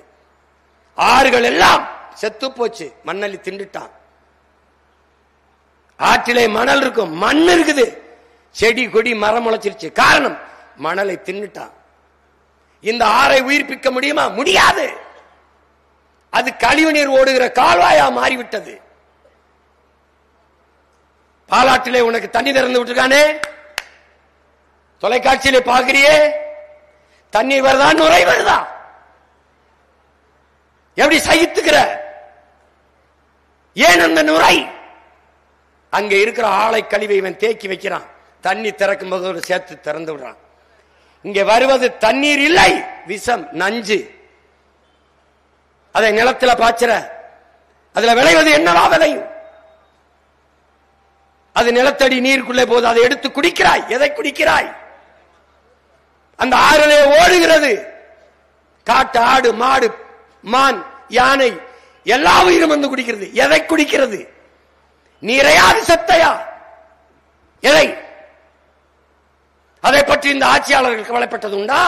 ஆறுகள் எல்லாம் செத்து போச்சு, மண்ணலி திண்டுட்டான். ஆற்றிலே மணல் இருக்கும், மண் இருக்குது, செடி கொடி மரம் முளைச்சிருச்சு. காரணம், மணலை தின்னுட்டான். இந்த ஆறை உயிர்ப்பிக்க முடியுமா? முடியாது. அது கழிவுநீர் ஓடுகிற கால்வாயா மாறிவிட்டது. பாலாற்றிலே உனக்கு தண்ணி திறந்து விட்டுருக்கானே, தொலைக்காட்சியிலே பாக்குறியே, தண்ணீர் வருதா நுரை வருதா? எப்படி சகித்துக்கிற? ஏன் அந்த நுரை? அங்க இருக்கிற ஆளை கழிவை இவன் தேக்கி வைக்கிறான். தண்ணி திறக்கும் போது சேர்த்து திறந்து விடுறான். இங்க வருவது தண்ணீர் இல்லை, விஷம், நஞ்சு. அதை நிலத்தில் பாய்ச்சற, அதுல விளைவது என்னவா விளையும்? அது நிலத்தடி நீருக்குள்ளே போது, அதை எடுத்து குடிக்கிறாய். எதை குடிக்கிறாய்? அந்த ஆறிலே ஓடுகிறது. காட்டு ஆடு, மாடு, மான், யானை எல்லா உயிரும் வந்து குடிக்கிறது. எதை குடிக்கிறது? நீரையா விஷத்தையா? எதை? அதை பற்றி இந்த ஆட்சியாளர்கள் கவலைப்பட்டது உண்டா?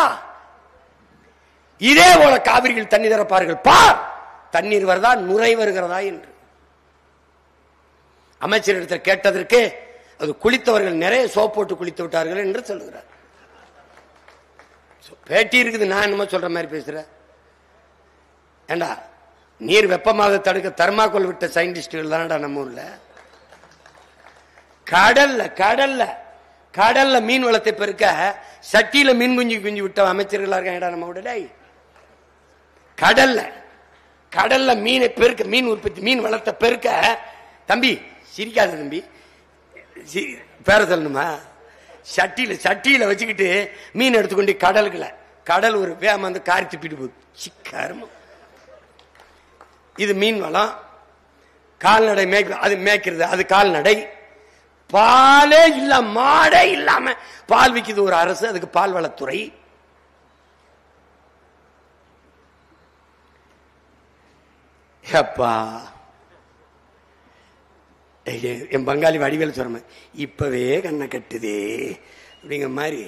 இதே போல காவிரியில் தண்ணீர் திறப்பார்கள். பார், தண்ணீர் வருதா நுரை வருகிறதா என்று. அமைச்சரிடத்தில் கேட்டதற்கு அது குளித்தவர்கள் நிறைய சோப் போட்டு குளித்து விட்டார்கள் என்று சொல்லுகிறார். பேட்டி இருக்குது. நான் என்னமோ சொல்ற மாதிரி பேசுறேன். ஏண்டா, நீர் வெப்பமாக தடுக்க தர்மாக்கோல் விட்ட சயின்டிஸ்டுகள் தானடா நம்ம ஊர்ல. கடல்ல கடல்ல கடல்ல மீன் வளத்தை பெருக்க சட்டியில மீன் குஞ்சு குஞ்சு விட்ட அமைச்சர்களா இருக்காங்கடா நம்ம ஊர்ல. கடல்ல கடல்ல மீனை பெருக்க, மீன் உற்பத்தி, மீன் வளத்தை பெருக்க. தம்பி சிரிக்காத தம்பி, பேர சொல்லணுமா? சட்டியில வச்சுக்கிட்டு மீன் எடுத்துக்கொண்டு கடலுக்குள்ள, கடல் ஒரு வேம வந்து காரி துப்பிட்டு போகுது. சிக்காரமா. இது மீன் வளம். கால்நடை அது மேய்க்கிறது, அது கால்நடை. பாலே இல்ல, மாடே இல்லாம பால் விக்குது ஒரு அரசு, அதுக்கு பால் வளத்துறை. அப்பா, என் பங்காளி வடிவேல் சொல்ற மாதிரி இப்பவே கண்ணை கட்டுதே அப்படிங்கிற மாதிரி.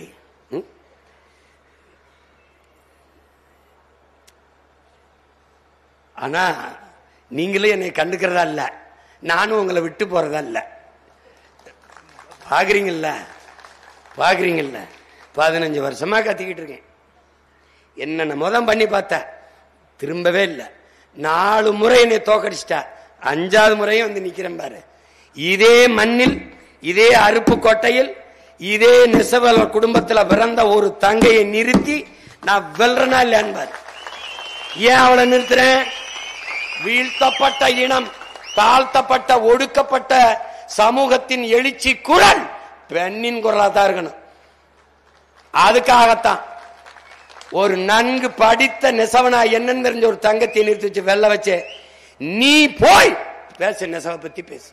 ஆனா நீங்களும் என்னை கண்டுக்கிறதா இல்ல, நானும் உங்களை விட்டு போறதா இல்ல. பாக்குறீங்கல்ல 15 வருஷமா கத்திக்கிட்டு இருக்கேன். என்ன முதம் பண்ணி பார்த்த, திரும்பவே இல்லை. 4 முறை என்னை தோக்கடிச்சிட்டா, 5வது முறையும் வந்து நிக்கிறேன் பாரு. இதே மண்ணில், இதே அருப்பு கோட்டையில், இதே நெசவல் குடும்பத்தில் பிறந்த ஒரு தங்கையை நிறுத்தி நான் வெல்றனா இல்லையான்னு பாரு. ஏன் அவளை நிறுத்துறேன்? வீழ்த்தப்பட்ட இனம், தாழ்த்தப்பட்ட ஒடுக்கப்பட்ட சமூகத்தின் எழுச்சி குரல் பெண்ணின் குரலா தான் இருக்கணும். அதுக்காகத்தான் ஒரு நன்கு படித்த நெசவனா என்னன்னு தெரிஞ்ச ஒரு தங்கத்தை நிறுத்தி வச்சு வெல்ல வச்சு, நீ போய் பேச, நெசவ பத்தி பேசு.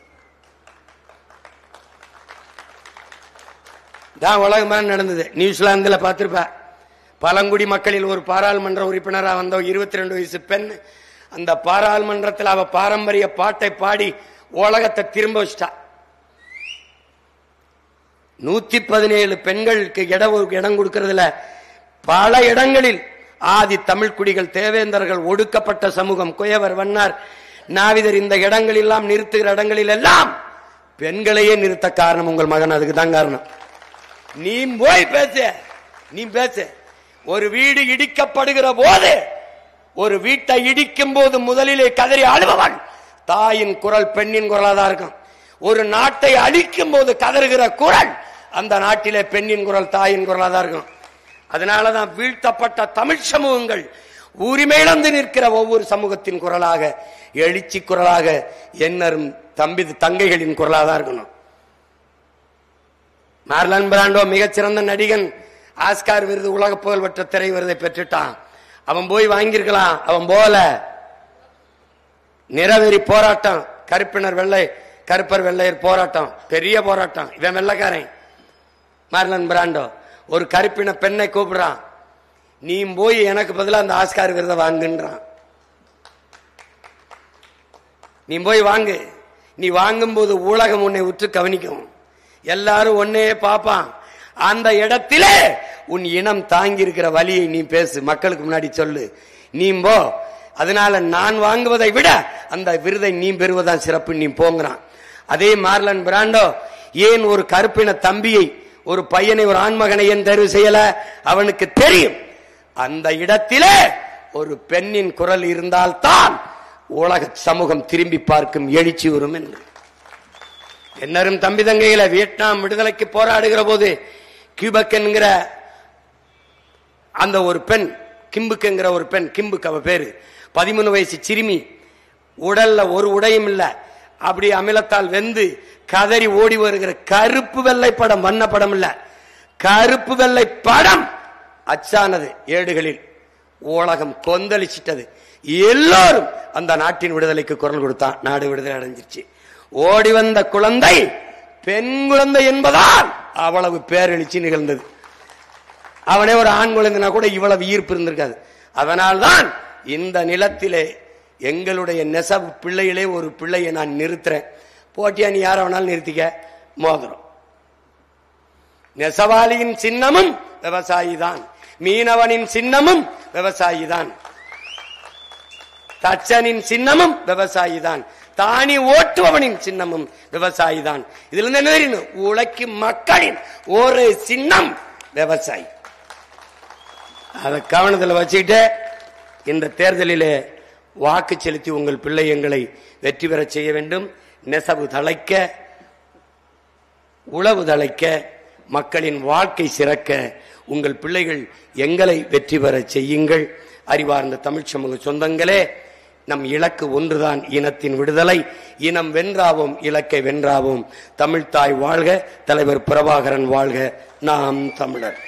தான் உலகமா நடந்தது. நியூசிலாந்துல பார்த்திருப்ப, பழங்குடி மக்களில் ஒரு பாராளுமன்ற உறுப்பினராக வந்த 22 வயசு பெண், அந்த பாராளுமன்றத்தில் அவ பாரம்பரிய பாட்டை பாடி உலகத்தை திரும்ப வச்சிட்டா. 117 பெண்களுக்கு இடம் கொடுக்கறதுல பல இடங்களில் ஆதி தமிழ் குடிகள், தேவேந்தர்கள், ஒடுக்கப்பட்ட சமூகம், குயவர், வண்ணார், நாவிதர், இந்த இடங்கள் எல்லாம் நிறுத்துகிற இடங்களில் எல்லாம் பெண்களையே நிறுத்த காரணம் உங்கள் மகன். அதுக்கு தான் காரணம். நீ போய் பேச, நீ பேச. ஒரு வீடு இடிக்கப்படுகிற போது, ஒரு வீட்டை இடிக்கும் போது முதலிலே கதறி அழுபவன் தாயின் குரல் பெண்ணின் குரலாதான் இருக்கும். ஒரு நாட்டை அழிக்கும் போது கதறுகிற குரல் அந்த நாட்டிலே பெண்ணின் குரல், தாயின் குரலாதான் இருக்கும். அதனாலதான் வீழ்த்தப்பட்ட தமிழ் சமூகங்கள் உரிமையிழந்து நிற்கிற ஒவ்வொரு சமூகத்தின் குரலாக, எழுச்சி குரலாக, என்னரும் தங்கைகளின் குரலாதான் இருக்கணும். மார்லன் பிராண்டோ மிகச்சிறந்த நடிகன், ஆஸ்கார் விருது, உலக புகழ்பெற்ற திரை விருதை பெற்றுட்டான். அவன் போய் வாங்கியிருக்கலாம், அவன் போல. நிறவெறி போராட்டம், கருப்பினர் வெள்ளை, கருப்பர் வெள்ளையர் போராட்டம், பெரிய போராட்டம். இவன் வெள்ளைக்காரன் மார்லன் பிராண்டோ. ஒரு கருப்பின பெண்ணை கூப்பிடுறான், நீ போய் எனக்கு பதிலா அந்த ஆஸ்கார் விருதை வாங்குன்றான். நீ போய் வாங்கு. நீ வாங்கும் போது உலகம் உன்னை உற்று கவனிக்கும், எல்லாரும் ஒன்னே பாப்பான். அந்த இடத்திலே உன் இனம் தாங்கி இருக்கிற வலியை நீ பேசு, மக்களுக்கு முன்னாடி சொல்லு, நீ போ. அதனால நான் வாங்குவதை விட அந்த விருதை நீ பெறுவதான் சிறப்பு, நீ போங்கிறான். அதே மார்லன் பிராண்டோ ஏன் ஒரு கருப்பின தம்பியை ஒரு பையனை, ஒரு ஆண்மகனை ஏன் தேர்வு செய்யல? அவனுக்கு தெரியும் அந்த இடத்திலே ஒரு பெண்ணின் குரல் இருந்தால்தான் உலக சமூகம் திரும்பி பார்க்கும் எழுச்சி வரும் என்று. என்னரும் தம்பி தங்கையில வியட்நாம் விடுதலைக்கு போராடுகிற போது கியூபக் என்கிற அந்த ஒரு பெண், கிம்புக் என்கிற ஒரு பெண், கிம்புக் அவ பேரு, 13 வயசு சிறுமி, உடல்ல ஒரு உடையும் இல்ல, அப்படி அமிலத்தால் வெந்து கதறி ஓடி வருகிற கருப்பு வெள்ளை படம், வண்ண படம் இல்ல, கருப்பு வெள்ளை படம் அச்சானது ஏடுகளில். உலகம் கொந்தளிச்சிட்டது. எல்லோரும் அந்த நாட்டின் விடுதலைக்கு குரல் கொடுத்தான். நாடு விடுதலை அடைஞ்சிருச்சு. ஓடி வந்த குழந்தை பெண் குழந்தை என்பதால் அவ்வளவு பேரெழுச்சி நிகழ்ந்தது. அவனே ஒரு ஆண் குழந்தைனா கூட இவ்வளவு ஈர்ப்பு இருந்திருக்காது. அதனால்தான் இந்த நிலத்திலே எங்களுடைய நெசவு பிள்ளைகளே ஒரு பிள்ளையை நான் நிறுத்துறேன். போட்டியா நீ யார வேணாலும் நிறுத்திக்க. மோதிரம். நெசவாளியின் சின்னமும் விவசாயி தான், மீனவனின் சின்னமும் விவசாயி தான், தச்சனின் சின்னமும் விவசாயி தான், தானி ஓட்டுபவனின் சின்னமும் விவசாயி தான். இதுல இருந்து என்ன தெரியும்? உழைக்கும் மக்களின் ஒரு சின்னம் விவசாயி. அதை கவனத்தில் வச்சுக்கிட்டு இந்த தேர்தலிலே வாக்கு செலுத்தி உங்கள் பிள்ளை எங்களை வெற்றி பெற செய்ய வேண்டும். நெசவு தழைக்க, உழவு தழைக்க, மக்களின் வாழ்க்கை சிறக்க உங்கள் பிள்ளைகள் எங்களை வெற்றி பெற செய்யுங்கள். அறிவார்ந்த தமிழ் சமூக சொந்தங்களே, நம் இலக்கு ஒன்றுதான், இனத்தின் விடுதலை. இனம் வென்றாவோம், இலக்கை வென்றாவோம். தமிழ்தாய் வாழ்க, தலைவர் பிரபாகரன் வாழ்க. நாம் தமிழர்.